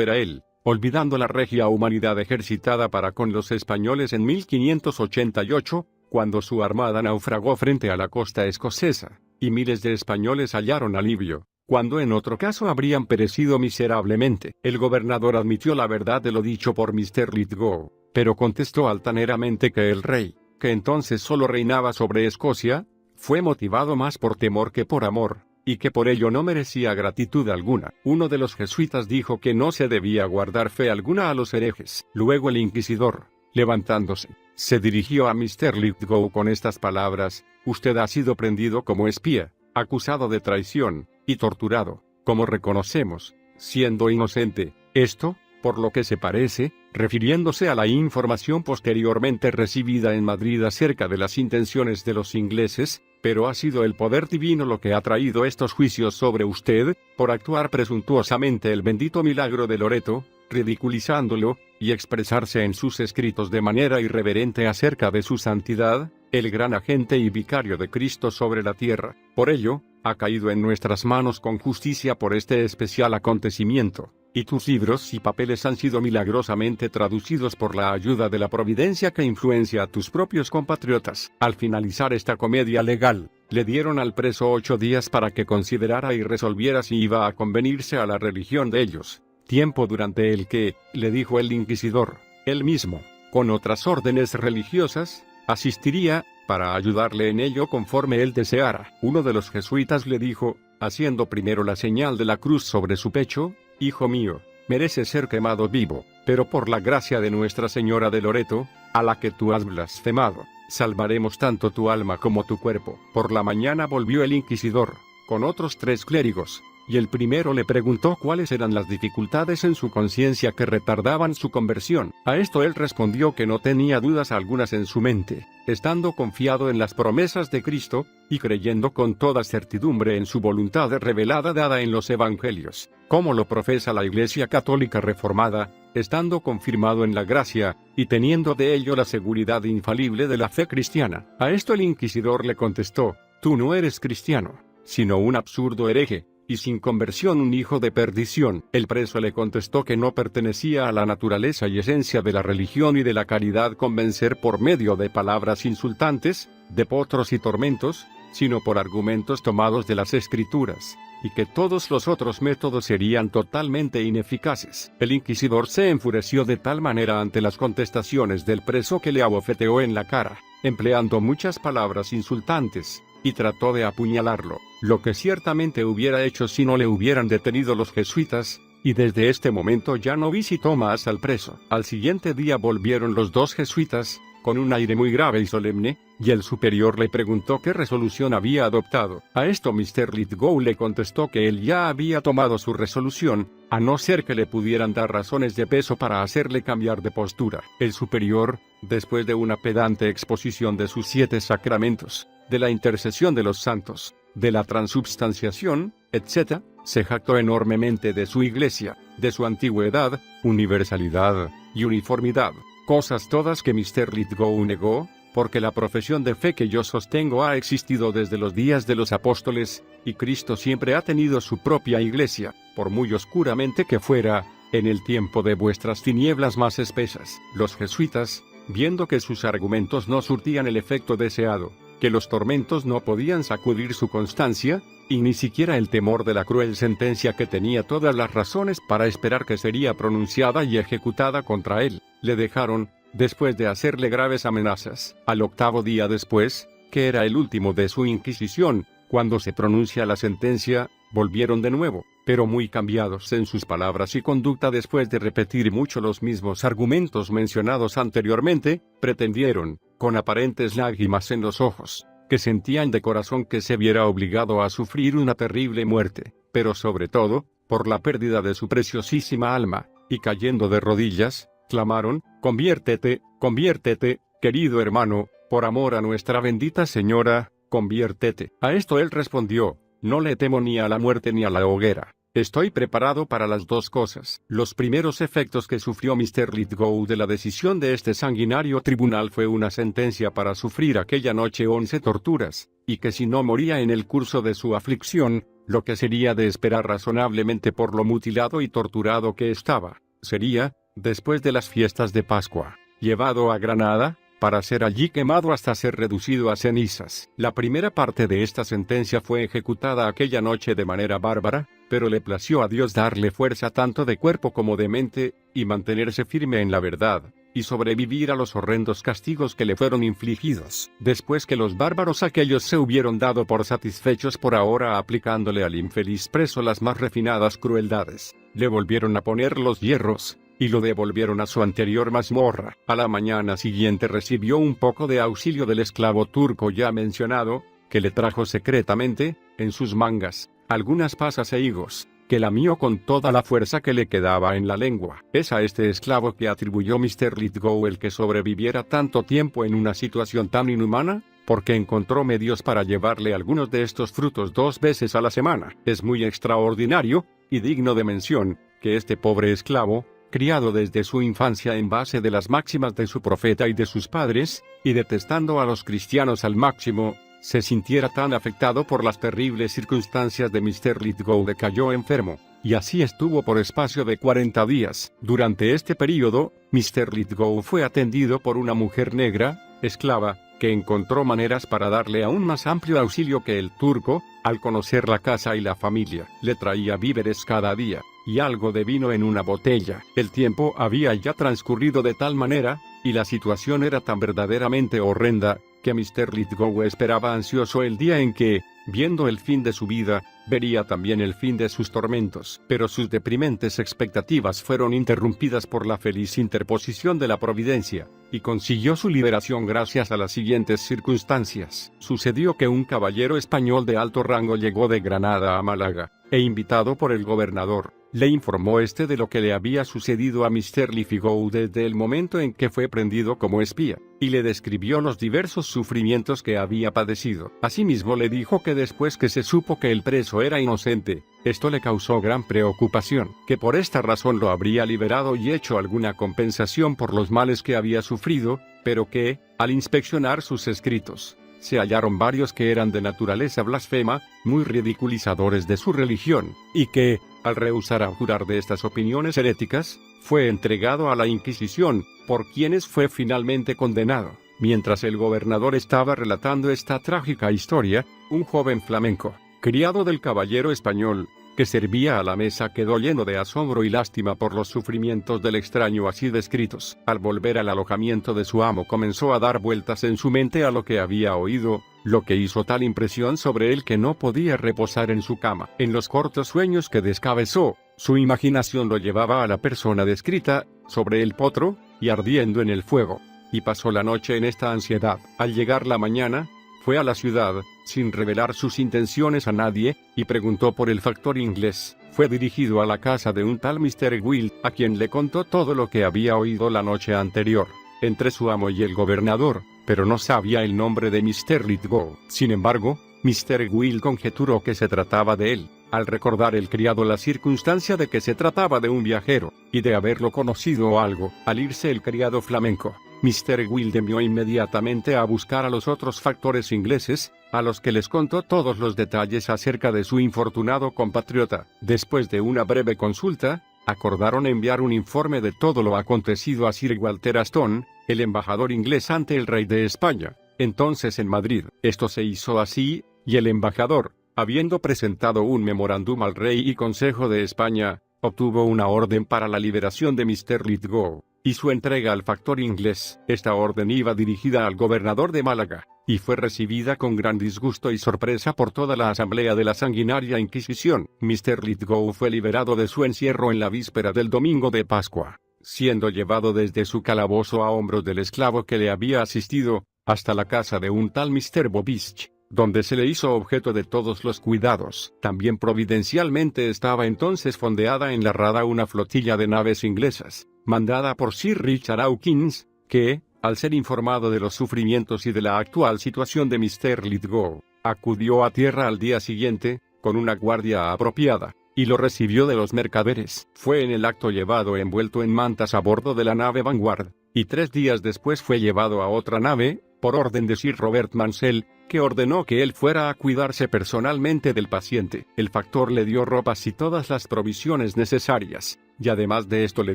era él, olvidando la regia humanidad ejercitada para con los españoles en 1588, cuando su armada naufragó frente a la costa escocesa, y miles de españoles hallaron alivio, cuando en otro caso habrían perecido miserablemente. El gobernador admitió la verdad de lo dicho por Mr. Lithgow, pero contestó altaneramente que el rey, que entonces solo reinaba sobre Escocia, fue motivado más por temor que por amor, y que por ello no merecía gratitud alguna. Uno de los jesuitas dijo que no se debía guardar fe alguna a los herejes. Luego el inquisidor, levantándose, se dirigió a Mr. Lithgow con estas palabras: usted ha sido prendido como espía, acusado de traición, y torturado, como reconocemos, siendo inocente. Esto, por lo que se parece, refiriéndose a la información posteriormente recibida en Madrid acerca de las intenciones de los ingleses, pero ha sido el poder divino lo que ha traído estos juicios sobre usted, por actuar presuntuosamente el bendito milagro de Loreto, ridiculizándolo, y expresarse en sus escritos de manera irreverente acerca de su santidad, el gran agente y vicario de Cristo sobre la tierra. Por ello, ha caído en nuestras manos con justicia por este especial acontecimiento, y tus libros y papeles han sido milagrosamente traducidos por la ayuda de la providencia que influencia a tus propios compatriotas. Al finalizar esta comedia legal, le dieron al preso 8 días para que considerara y resolviera si iba a convenirse a la religión de ellos, tiempo durante el que, le dijo el inquisidor, él mismo, con otras órdenes religiosas, asistiría, para ayudarle en ello conforme él deseara. Uno de los jesuitas le dijo, haciendo primero la señal de la cruz sobre su pecho: hijo mío, merece ser quemado vivo, pero por la gracia de Nuestra Señora de Loreto, a la que tú has blasfemado, salvaremos tanto tu alma como tu cuerpo. Por la mañana volvió el inquisidor, con otros 3 clérigos, y el primero le preguntó cuáles eran las dificultades en su conciencia que retardaban su conversión. A esto él respondió que no tenía dudas algunas en su mente, estando confiado en las promesas de Cristo, y creyendo con toda certidumbre en su voluntad revelada dada en los evangelios, como lo profesa la Iglesia Católica Reformada, estando confirmado en la gracia, y teniendo de ello la seguridad infalible de la fe cristiana. A esto el inquisidor le contestó: tú no eres cristiano, sino un absurdo hereje, y sin conversión un hijo de perdición. El preso le contestó que no pertenecía a la naturaleza y esencia de la religión y de la caridad convencer por medio de palabras insultantes, de potros y tormentos, sino por argumentos tomados de las Escrituras, y que todos los otros métodos serían totalmente ineficaces. El inquisidor se enfureció de tal manera ante las contestaciones del preso que le abofeteó en la cara, empleando muchas palabras insultantes, y trató de apuñalarlo, lo que ciertamente hubiera hecho si no le hubieran detenido los jesuitas, y desde este momento ya no visitó más al preso. Al siguiente día volvieron los 2 jesuitas, con un aire muy grave y solemne, y el superior le preguntó qué resolución había adoptado. A esto Mr. Lithgow le contestó que él ya había tomado su resolución, a no ser que le pudieran dar razones de peso para hacerle cambiar de postura. El superior, después de una pedante exposición de sus 7 sacramentos, de la intercesión de los santos, de la transubstanciación, etc., se jactó enormemente de su iglesia, de su antigüedad, universalidad y uniformidad, cosas todas que Mr. Lithgow negó, porque la profesión de fe que yo sostengo ha existido desde los días de los apóstoles, y Cristo siempre ha tenido su propia iglesia, por muy oscuramente que fuera, en el tiempo de vuestras tinieblas más espesas. Los jesuitas, viendo que sus argumentos no surtían el efecto deseado, que los tormentos no podían sacudir su constancia, y ni siquiera el temor de la cruel sentencia que tenía todas las razones para esperar que sería pronunciada y ejecutada contra él, le dejaron, después de hacerle graves amenazas. Al 8º día después, que era el último de su inquisición, cuando se pronuncia la sentencia, volvieron de nuevo, pero muy cambiados en sus palabras y conducta después de repetir mucho los mismos argumentos mencionados anteriormente, pretendieron, con aparentes lágrimas en los ojos, que sentían de corazón que se viera obligado a sufrir una terrible muerte, pero sobre todo, por la pérdida de su preciosísima alma, y cayendo de rodillas, clamaron: «Conviértete, conviértete, querido hermano, por amor a nuestra bendita Señora, conviértete». A esto él respondió: «No le temo ni a la muerte ni a la hoguera. Estoy preparado para las dos cosas». Los primeros efectos que sufrió Mr. Lithgow de la decisión de este sanguinario tribunal fue una sentencia para sufrir aquella noche 11 torturas, y que si no moría en el curso de su aflicción, lo que sería de esperar razonablemente por lo mutilado y torturado que estaba, sería, después de las fiestas de Pascua, llevado a Granada, para ser allí quemado hasta ser reducido a cenizas. La primera parte de esta sentencia fue ejecutada aquella noche de manera bárbara, pero le plació a Dios darle fuerza tanto de cuerpo como de mente, y mantenerse firme en la verdad, y sobrevivir a los horrendos castigos que le fueron infligidos. Después que los bárbaros aquellos se hubieron dado por satisfechos por ahora aplicándole al infeliz preso las más refinadas crueldades, le volvieron a poner los hierros, y lo devolvieron a su anterior mazmorra. A la mañana siguiente recibió un poco de auxilio del esclavo turco ya mencionado, que le trajo secretamente, en sus mangas, algunas pasas e higos, que lamió con toda la fuerza que le quedaba en la lengua. Es a este esclavo que atribuyó Mr. Lithgow el que sobreviviera tanto tiempo en una situación tan inhumana, porque encontró medios para llevarle algunos de estos frutos 2 veces a la semana. Es muy extraordinario, y digno de mención, que este pobre esclavo, criado desde su infancia en base de las máximas de su profeta y de sus padres, y detestando a los cristianos al máximo, se sintiera tan afectado por las terribles circunstancias de Mr. Lithgow de que cayó enfermo, y así estuvo por espacio de 40 días. Durante este período, Mr. Lithgow fue atendido por una mujer negra, esclava, que encontró maneras para darle aún más amplio auxilio que el turco. Al conocer la casa y la familia, le traía víveres cada día, y algo de vino en una botella. El tiempo había ya transcurrido de tal manera, y la situación era tan verdaderamente horrenda, que Mr. Lithgow esperaba ansioso el día en que, viendo el fin de su vida, vería también el fin de sus tormentos. Pero sus deprimentes expectativas fueron interrumpidas por la feliz interposición de la providencia, y consiguió su liberación gracias a las siguientes circunstancias. Sucedió que un caballero español de alto rango llegó de Granada a Málaga, e invitado por el gobernador, le informó de lo que le había sucedido a Mr. Lithgow desde el momento en que fue prendido como espía, y le describió los diversos sufrimientos que había padecido. Asimismo le dijo que después que se supo que el preso era inocente, esto le causó gran preocupación, que por esta razón lo habría liberado y hecho alguna compensación por los males que había sufrido, pero que, al inspeccionar sus escritos, se hallaron varios que eran de naturaleza blasfema, muy ridiculizadores de su religión, y que, al rehusar abjurar de estas opiniones heréticas, fue entregado a la Inquisición, por quienes fue finalmente condenado. Mientras el gobernador estaba relatando esta trágica historia, un joven flamenco, criado del caballero español, que servía a la mesa, quedó lleno de asombro y lástima por los sufrimientos del extraño así descritos. Al volver al alojamiento de su amo comenzó a dar vueltas en su mente a lo que había oído, lo que hizo tal impresión sobre él que no podía reposar en su cama. En los cortos sueños que descabezó, su imaginación lo llevaba a la persona descrita, sobre el potro, y ardiendo en el fuego, y pasó la noche en esta ansiedad. Al llegar la mañana, fue a la ciudad, sin revelar sus intenciones a nadie, y preguntó por el factor inglés. Fue dirigido a la casa de un tal Mr. Will, a quien le contó todo lo que había oído la noche anterior, entre su amo y el gobernador, pero no sabía el nombre de Mr. Lithgow. Sin embargo, Mr. Will conjeturó que se trataba de él, al recordar el criado la circunstancia de que se trataba de un viajero, y de haberlo conocido o algo. Al irse el criado flamenco, Mr. Will envió inmediatamente a buscar a los otros factores ingleses, a los que les contó todos los detalles acerca de su infortunado compatriota. Después de una breve consulta, acordaron enviar un informe de todo lo acontecido a Sir Walter Aston, el embajador inglés ante el rey de España, entonces en Madrid. Esto se hizo así, y el embajador, habiendo presentado un memorándum al rey y consejo de España, obtuvo una orden para la liberación de Mr. Lithgow, y su entrega al factor inglés. Esta orden iba dirigida al gobernador de Málaga, y fue recibida con gran disgusto y sorpresa por toda la asamblea de la sanguinaria Inquisición. Mr. Lithgow fue liberado de su encierro en la víspera del domingo de Pascua, siendo llevado desde su calabozo a hombros del esclavo que le había asistido, hasta la casa de un tal Mr. Bobich, donde se le hizo objeto de todos los cuidados. También providencialmente estaba entonces fondeada en la rada una flotilla de naves inglesas, mandada por Sir Richard Hawkins, que, al ser informado de los sufrimientos y de la actual situación de Mr. Lithgow, acudió a tierra al día siguiente, con una guardia apropiada, y lo recibió de los mercaderes. Fue en el acto llevado envuelto en mantas a bordo de la nave Vanguard, y 3 días después fue llevado a otra nave, por orden de Sir Robert Mansell, que ordenó que él fuera a cuidarse personalmente del paciente. El factor le dio ropas y todas las provisiones necesarias, y además de esto le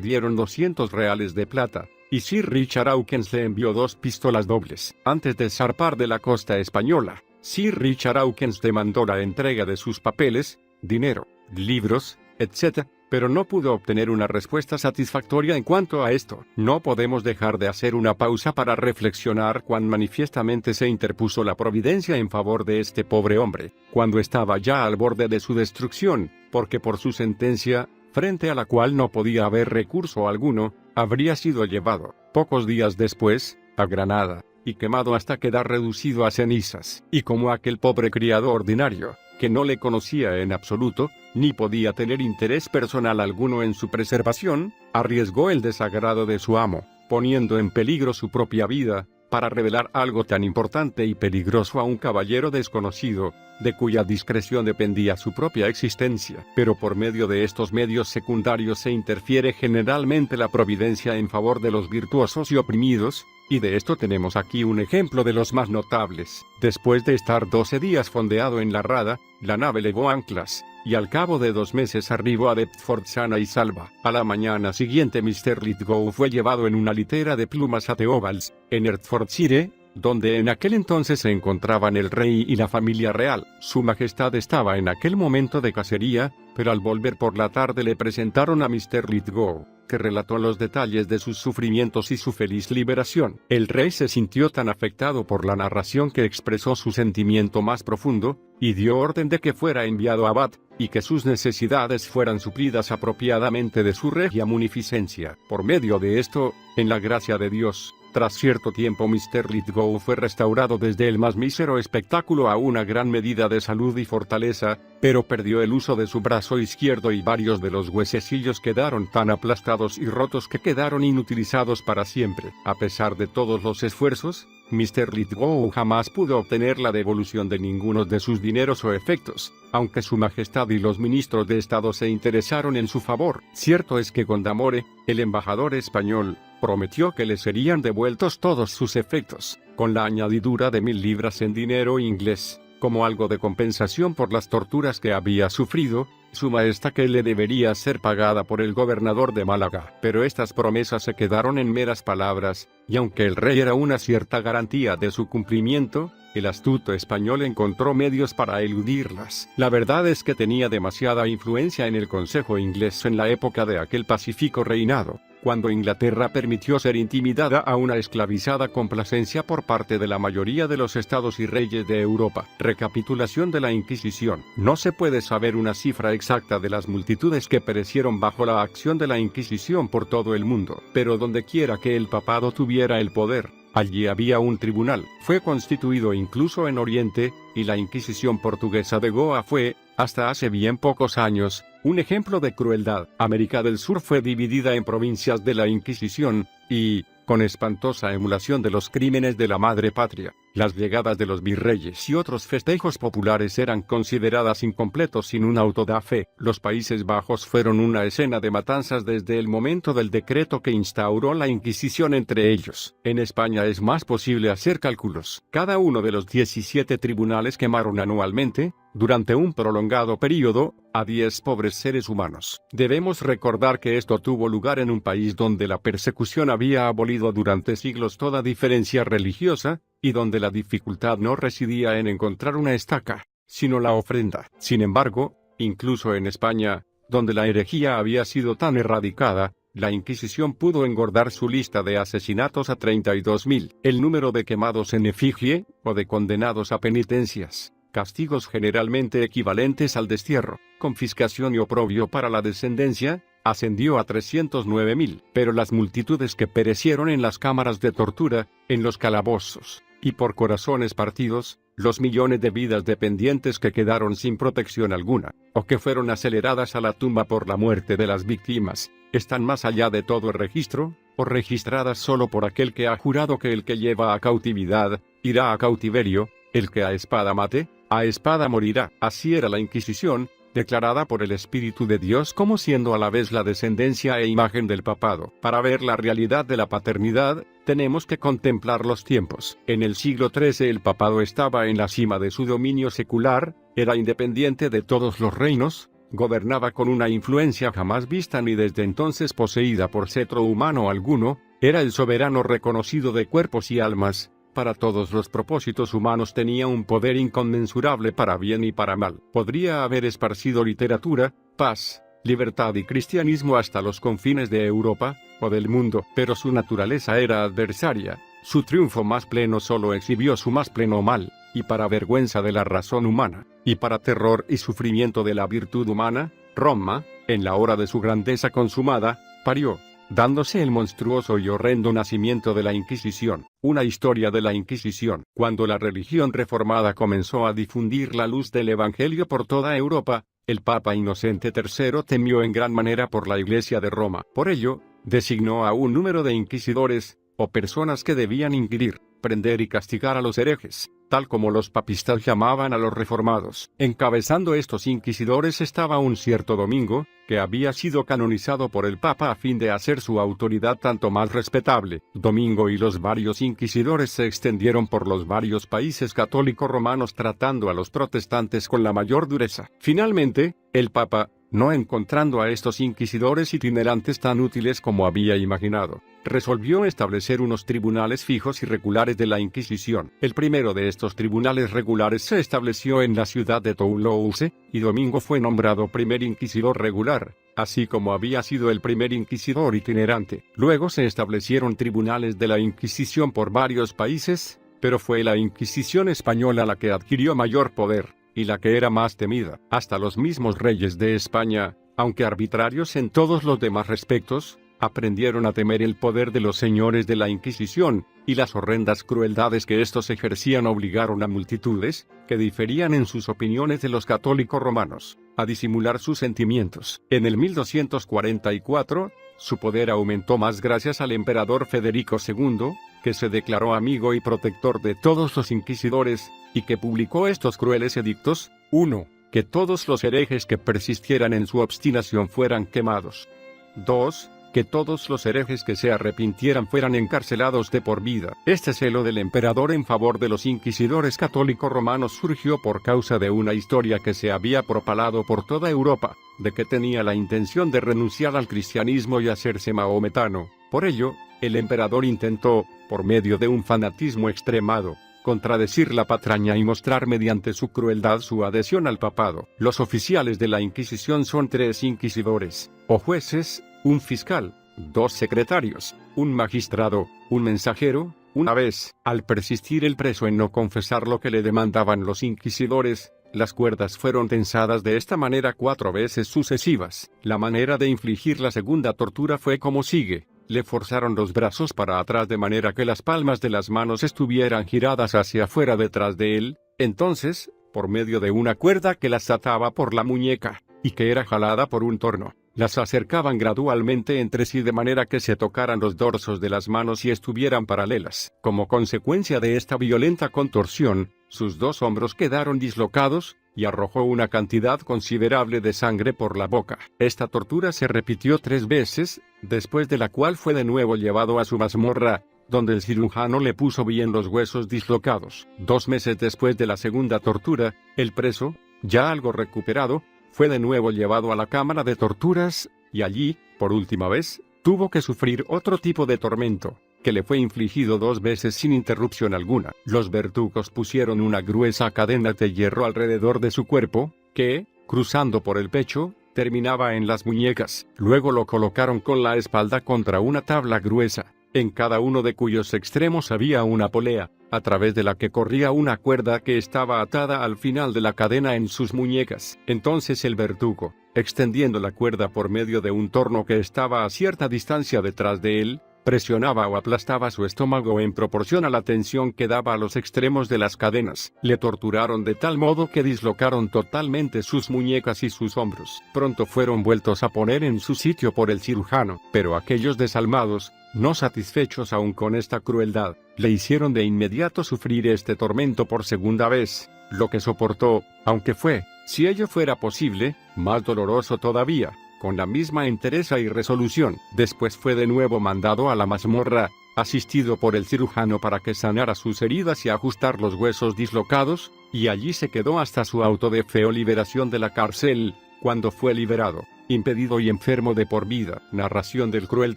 dieron 200 reales de plata, y Sir Richard Hawkins le envió 2 pistolas dobles. Antes de zarpar de la costa española, Sir Richard Hawkins demandó la entrega de sus papeles, dinero, libros, etc., pero no pudo obtener una respuesta satisfactoria en cuanto a esto. No podemos dejar de hacer una pausa para reflexionar cuán manifiestamente se interpuso la providencia en favor de este pobre hombre, cuando estaba ya al borde de su destrucción, porque por su sentencia, frente a la cual no podía haber recurso alguno, habría sido llevado, pocos días después, a Granada, y quemado hasta quedar reducido a cenizas. Y como aquel pobre criado ordinario, que no le conocía en absoluto, ni podía tener interés personal alguno en su preservación, arriesgó el desagrado de su amo, poniendo en peligro su propia vida, para revelar algo tan importante y peligroso a un caballero desconocido, de cuya discreción dependía su propia existencia. Pero por medio de estos medios secundarios se interfiere generalmente la providencia en favor de los virtuosos y oprimidos, y de esto tenemos aquí un ejemplo de los más notables. Después de estar 12 días fondeado en la rada, la nave levó anclas, y al cabo de 2 meses arribó a Deptford sana y salva. A la mañana siguiente Mr. Lithgow fue llevado en una litera de plumas a Theobald's, en Hertfordshire, donde en aquel entonces se encontraban el rey y la familia real. Su majestad estaba en aquel momento de cacería, pero al volver por la tarde le presentaron a Mr. Lithgow, que relató los detalles de sus sufrimientos y su feliz liberación. El rey se sintió tan afectado por la narración que expresó su sentimiento más profundo, y dio orden de que fuera enviado a Bath, y que sus necesidades fueran suplidas apropiadamente de su regia munificencia. Por medio de esto, en la gracia de Dios, tras cierto tiempo Mr. Lithgow fue restaurado desde el más mísero espectáculo a una gran medida de salud y fortaleza, pero perdió el uso de su brazo izquierdo y varios de los huesecillos quedaron tan aplastados y rotos que quedaron inutilizados para siempre. A pesar de todos los esfuerzos, Mr. Lithgow jamás pudo obtener la devolución de ninguno de sus dineros o efectos, aunque su majestad y los ministros de Estado se interesaron en su favor. Cierto es que Gondamore, el embajador español, prometió que le serían devueltos todos sus efectos, con la añadidura de 1000 libras en dinero inglés, como algo de compensación por las torturas que había sufrido, suma esta que le debería ser pagada por el gobernador de Málaga. Pero estas promesas se quedaron en meras palabras, y aunque el rey era una cierta garantía de su cumplimiento, el astuto español encontró medios para eludirlas. La verdad es que tenía demasiada influencia en el Consejo inglés en la época de aquel pacífico reinado, cuando Inglaterra permitió ser intimidada a una esclavizada complacencia por parte de la mayoría de los estados y reyes de Europa. Recapitulación de la Inquisición. No se puede saber una cifra exacta de las multitudes que perecieron bajo la acción de la Inquisición por todo el mundo, pero donde quiera que el papado tuviera el poder, allí había un tribunal. Fue constituido incluso en Oriente, y la Inquisición portuguesa de Goa fue, hasta hace bien pocos años, un ejemplo de crueldad. América del Sur fue dividida en provincias de la Inquisición, y, con espantosa emulación de los crímenes de la madre patria, las llegadas de los virreyes y otros festejos populares eran consideradas incompletos sin un auto da fe. Los Países Bajos fueron una escena de matanzas desde el momento del decreto que instauró la Inquisición entre ellos. En España es más posible hacer cálculos. Cada uno de los 17 tribunales quemaron anualmente, durante un prolongado período, a 10 pobres seres humanos. Debemos recordar que esto tuvo lugar en un país donde la persecución había abolido durante siglos toda diferencia religiosa, y donde la dificultad no residía en encontrar una estaca, sino la ofrenda. Sin embargo, incluso en España, donde la herejía había sido tan erradicada, la Inquisición pudo engordar su lista de asesinatos a 32.000. El número de quemados en efigie, o de condenados a penitencias, castigos generalmente equivalentes al destierro, confiscación y oprobio para la descendencia, ascendió a 309.000. Pero las multitudes que perecieron en las cámaras de tortura, en los calabozos, y por corazones partidos, los millones de vidas dependientes que quedaron sin protección alguna, o que fueron aceleradas a la tumba por la muerte de las víctimas, están más allá de todo registro, o registradas solo por aquel que ha jurado que el que lleva a cautividad, irá a cautiverio, el que a espada mate, a espada morirá. Así era la Inquisición, declarada por el Espíritu de Dios como siendo a la vez la descendencia e imagen del papado. Para ver la realidad de la paternidad, tenemos que contemplar los tiempos. En el siglo XIII el papado estaba en la cima de su dominio secular, era independiente de todos los reinos, gobernaba con una influencia jamás vista ni desde entonces poseída por cetro humano alguno, era el soberano reconocido de cuerpos y almas. Para todos los propósitos humanos tenía un poder inconmensurable para bien y para mal. Podría haber esparcido literatura, paz, libertad y cristianismo hasta los confines de Europa, o del mundo, pero su naturaleza era adversaria. Su triunfo más pleno solo exhibió su más pleno mal, y para vergüenza de la razón humana, y para terror y sufrimiento de la virtud humana, Roma, en la hora de su grandeza consumada, parió, dándose el monstruoso y horrendo nacimiento de la Inquisición. Una historia de la Inquisición. Cuando la religión reformada comenzó a difundir la luz del Evangelio por toda Europa, el Papa Inocente III temió en gran manera por la Iglesia de Roma. Por ello, designó a un número de inquisidores, o personas que debían inquirir, prender y castigar a los herejes, tal como los papistas llamaban a los reformados. Encabezando estos inquisidores estaba un cierto Domingo, que había sido canonizado por el Papa a fin de hacer su autoridad tanto más respetable. Domingo y los varios inquisidores se extendieron por los varios países católicos romanos tratando a los protestantes con la mayor dureza. Finalmente, el Papa, no encontrando a estos inquisidores itinerantes tan útiles como había imaginado, resolvió establecer unos tribunales fijos y regulares de la Inquisición. El primero de estos tribunales regulares se estableció en la ciudad de Toulouse, y Domingo fue nombrado primer inquisidor regular, así como había sido el primer inquisidor itinerante. Luego se establecieron tribunales de la Inquisición por varios países, pero fue la Inquisición española la que adquirió mayor poder, y la que era más temida. Hasta los mismos reyes de España, aunque arbitrarios en todos los demás respectos, aprendieron a temer el poder de los señores de la Inquisición, y las horrendas crueldades que estos ejercían obligaron a multitudes, que diferían en sus opiniones de los católicos romanos, a disimular sus sentimientos. En el 1244, su poder aumentó más gracias al emperador Federico II, que se declaró amigo y protector de todos los inquisidores, y que publicó estos crueles edictos: 1. Que todos los herejes que persistieran en su obstinación fueran quemados. 2. Que todos los herejes que se arrepintieran fueran encarcelados de por vida. Este celo del emperador en favor de los inquisidores católicos romanos surgió por causa de una historia que se había propalado por toda Europa, de que tenía la intención de renunciar al cristianismo y hacerse mahometano. Por ello, el emperador intentó, por medio de un fanatismo extremado, contradecir la patraña y mostrar mediante su crueldad su adhesión al papado. Los oficiales de la Inquisición son 3 inquisidores, o jueces, un fiscal, 2 secretarios, un magistrado, un mensajero. Una vez, al persistir el preso en no confesar lo que le demandaban los inquisidores, las cuerdas fueron tensadas de esta manera 4 veces sucesivas. La manera de infligir la segunda tortura fue como sigue: le forzaron los brazos para atrás de manera que las palmas de las manos estuvieran giradas hacia afuera detrás de él. Entonces, por medio de una cuerda que las ataba por la muñeca, y que era jalada por un torno, las acercaban gradualmente entre sí de manera que se tocaran los dorsos de las manos y estuvieran paralelas. Como consecuencia de esta violenta contorsión, sus 2 hombros quedaron dislocados, y arrojó una cantidad considerable de sangre por la boca. Esta tortura se repitió 3 veces, después de la cual fue de nuevo llevado a su mazmorra, donde el cirujano le puso bien los huesos dislocados. 2 meses después de la segunda tortura, el preso, ya algo recuperado, fue de nuevo llevado a la cámara de torturas, y allí, por última vez, tuvo que sufrir otro tipo de tormento, que le fue infligido 2 veces sin interrupción alguna. Los verdugos pusieron una gruesa cadena de hierro alrededor de su cuerpo, que, cruzando por el pecho, terminaba en las muñecas. Luego lo colocaron con la espalda contra una tabla gruesa, en cada uno de cuyos extremos había una polea, a través de la que corría una cuerda que estaba atada al final de la cadena en sus muñecas. Entonces el verdugo, extendiendo la cuerda por medio de un torno que estaba a cierta distancia detrás de él, presionaba o aplastaba su estómago en proporción a la tensión que daba a los extremos de las cadenas. Le torturaron de tal modo que dislocaron totalmente sus muñecas y sus hombros. Pronto fueron vueltos a poner en su sitio por el cirujano, pero aquellos desalmados, no satisfechos aún con esta crueldad, le hicieron de inmediato sufrir este tormento por segunda vez, lo que soportó, aunque fue, si ello fuera posible, más doloroso todavía, con la misma entereza y resolución. Después fue de nuevo mandado a la mazmorra, asistido por el cirujano para que sanara sus heridas y ajustar los huesos dislocados, y allí se quedó hasta su auto de fe o liberación de la cárcel, cuando fue liberado, impedido y enfermo de por vida. Narración del cruel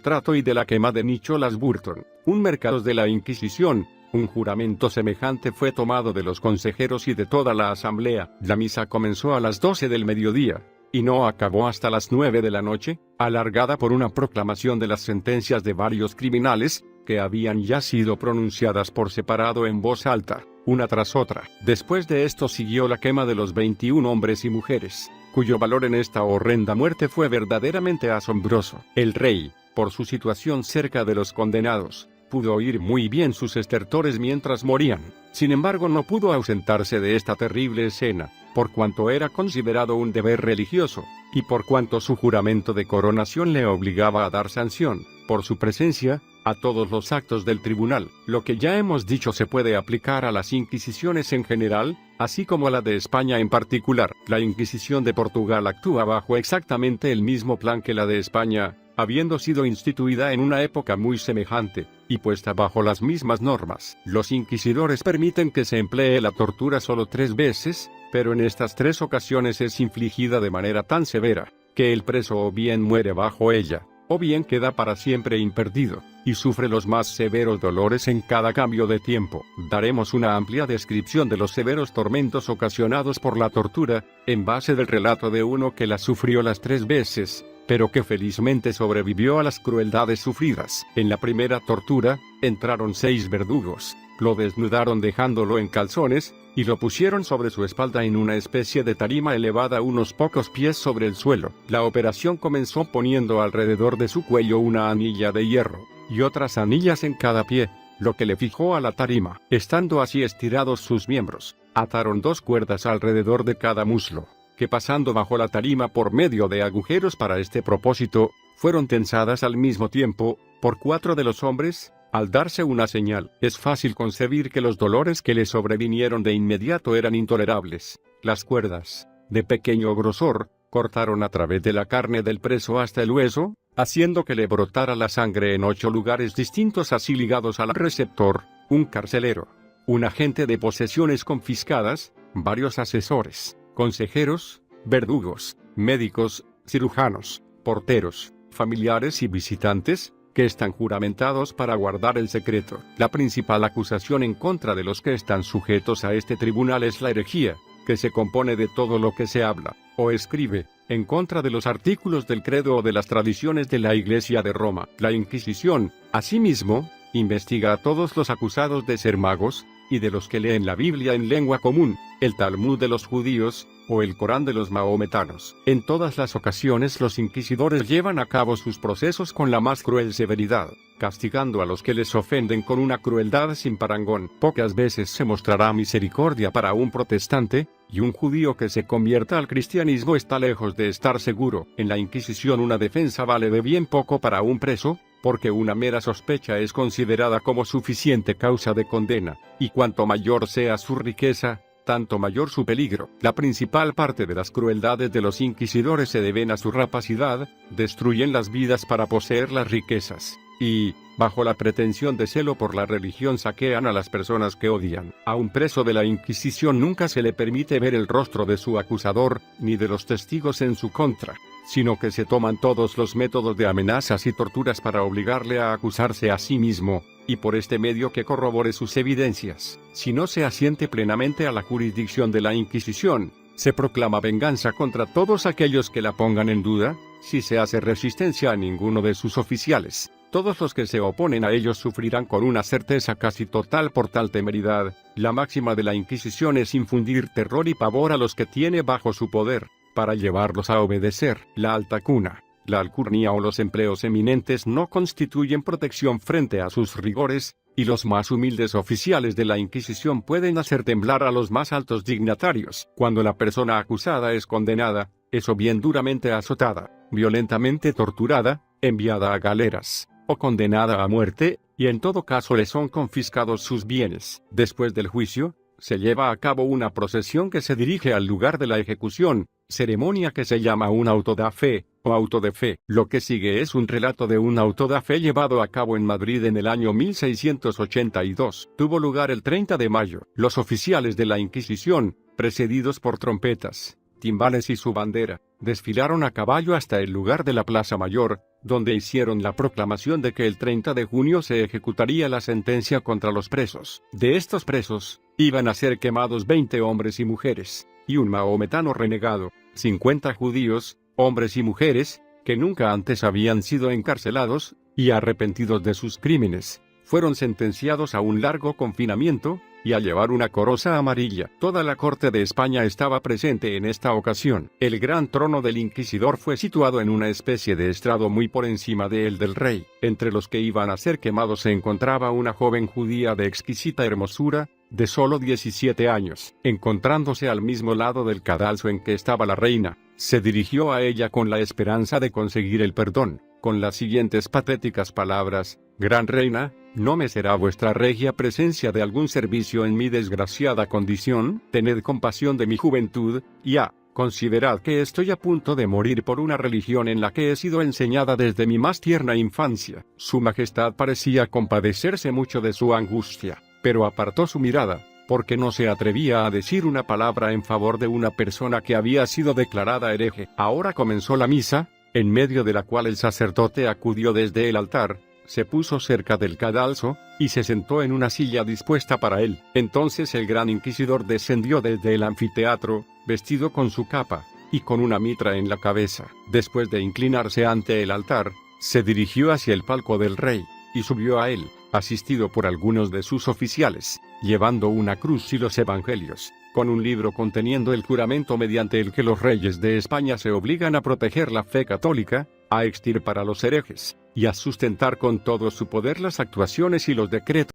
trato y de la quema de Nicholas Burton. Un mercado de la Inquisición. Un juramento semejante fue tomado de los consejeros y de toda la asamblea. La misa comenzó a las 12 del mediodía, y no acabó hasta las 9 de la noche, alargada por una proclamación de las sentencias de varios criminales, que habían ya sido pronunciadas por separado en voz alta, una tras otra. Después de esto siguió la quema de los 21 hombres y mujeres, cuyo valor en esta horrenda muerte fue verdaderamente asombroso. El rey, por su situación cerca de los condenados, pudo oír muy bien sus estertores mientras morían. Sin embargo, no pudo ausentarse de esta terrible escena, por cuanto era considerado un deber religioso, y por cuanto su juramento de coronación le obligaba a dar sanción, por su presencia, a todos los actos del tribunal. Lo que ya hemos dicho se puede aplicar a las Inquisiciones en general, así como a la de España en particular. La Inquisición de Portugal actúa bajo exactamente el mismo plan que la de España, habiendo sido instituida en una época muy semejante, y puesta bajo las mismas normas. Los inquisidores permiten que se emplee la tortura solo 3 veces, pero en estas 3 ocasiones es infligida de manera tan severa, que el preso o bien muere bajo ella, o bien queda para siempre imperdido, y sufre los más severos dolores en cada cambio de tiempo. Daremos una amplia descripción de los severos tormentos ocasionados por la tortura, en base del relato de uno que la sufrió las 3 veces, pero que felizmente sobrevivió a las crueldades sufridas. En la primera tortura, entraron 6 verdugos, lo desnudaron dejándolo en calzones, y lo pusieron sobre su espalda en una especie de tarima elevada unos pocos pies sobre el suelo. La operación comenzó poniendo alrededor de su cuello una anilla de hierro, y otras anillas en cada pie, lo que le fijó a la tarima. Estando así estirados sus miembros, ataron 2 cuerdas alrededor de cada muslo, que pasando bajo la tarima por medio de agujeros para este propósito, fueron tensadas al mismo tiempo, por 4 de los hombres, al darse una señal. Es fácil concebir que los dolores que le sobrevinieron de inmediato eran intolerables. Las cuerdas, de pequeño grosor, cortaron a través de la carne del preso hasta el hueso, haciendo que le brotara la sangre en 8 lugares distintos, así ligados al receptor, un carcelero, un agente de posesiones confiscadas, varios asesores, consejeros, verdugos, médicos, cirujanos, porteros, familiares y visitantes, que están juramentados para guardar el secreto. La principal acusación en contra de los que están sujetos a este tribunal es la herejía, que se compone de todo lo que se habla, o escribe, en contra de los artículos del credo o de las tradiciones de la Iglesia de Roma. La Inquisición, asimismo, investiga a todos los acusados de ser magos, y de los que leen la Biblia en lengua común, el Talmud de los judíos, o el Corán de los maometanos. En todas las ocasiones los inquisidores llevan a cabo sus procesos con la más cruel severidad, castigando a los que les ofenden con una crueldad sin parangón. Pocas veces se mostrará misericordia para un protestante, y un judío que se convierta al cristianismo está lejos de estar seguro. En la Inquisición una defensa vale de bien poco para un preso, porque una mera sospecha es considerada como suficiente causa de condena, y cuanto mayor sea su riqueza, tanto mayor su peligro. La principal parte de las crueldades de los inquisidores se deben a su rapacidad, destruyen las vidas para poseer las riquezas, y, bajo la pretensión de celo por la religión, saquean a las personas que odian. A un preso de la Inquisición nunca se le permite ver el rostro de su acusador, ni de los testigos en su contra, sino que se toman todos los métodos de amenazas y torturas para obligarle a acusarse a sí mismo, y por este medio que corrobore sus evidencias. Si no se asiente plenamente a la jurisdicción de la Inquisición, se proclama venganza contra todos aquellos que la pongan en duda. Si se hace resistencia a ninguno de sus oficiales, todos los que se oponen a ellos sufrirán con una certeza casi total por tal temeridad. La máxima de la Inquisición es infundir terror y pavor a los que tiene bajo su poder, para llevarlos a obedecer. La alta cuna, La alcurnia o los empleos eminentes no constituyen protección frente a sus rigores, y los más humildes oficiales de la Inquisición pueden hacer temblar a los más altos dignatarios. Cuando la persona acusada es condenada, es o bien duramente azotada, violentamente torturada, enviada a galeras, o condenada a muerte, y en todo caso le son confiscados sus bienes. Después del juicio, se lleva a cabo una procesión que se dirige al lugar de la ejecución, ceremonia que se llama un auto da fe, o auto de fe. Lo que sigue es un relato de un auto da fe llevado a cabo en Madrid en el año 1682. Tuvo lugar el 30 de mayo. Los oficiales de la Inquisición, precedidos por trompetas, timbales y su bandera, desfilaron a caballo hasta el lugar de la Plaza Mayor, donde hicieron la proclamación de que el 30 de junio se ejecutaría la sentencia contra los presos. De estos presos, iban a ser quemados 20 hombres y mujeres, y un mahometano renegado, 50 judíos, hombres y mujeres, que nunca antes habían sido encarcelados, y arrepentidos de sus crímenes, fueron sentenciados a un largo confinamiento, y a llevar una coroza amarilla. Toda la corte de España estaba presente en esta ocasión. El gran trono del inquisidor fue situado en una especie de estrado muy por encima de el del rey. Entre los que iban a ser quemados se encontraba una joven judía de exquisita hermosura, de solo 17 años. Encontrándose al mismo lado del cadalso en que estaba la reina, se dirigió a ella con la esperanza de conseguir el perdón, con las siguientes patéticas palabras: «Gran reina, ¿no me será vuestra regia presencia de algún servicio en mi desgraciada condición? Tened compasión de mi juventud, y considerad que estoy a punto de morir por una religión en la que he sido enseñada desde mi más tierna infancia». Su Majestad parecía compadecerse mucho de su angustia, pero apartó su mirada, porque no se atrevía a decir una palabra en favor de una persona que había sido declarada hereje. Ahora comenzó la misa, en medio de la cual el sacerdote acudió desde el altar, se puso cerca del cadalso, y se sentó en una silla dispuesta para él. Entonces el gran inquisidor descendió desde el anfiteatro, vestido con su capa, y con una mitra en la cabeza. Después de inclinarse ante el altar, se dirigió hacia el palco del rey, y subió a él, asistido por algunos de sus oficiales, llevando una cruz y los evangelios, con un libro conteniendo el juramento mediante el que los reyes de España se obligan a proteger la fe católica, a extirpar a los herejes, y a sustentar con todo su poder las actuaciones y los decretos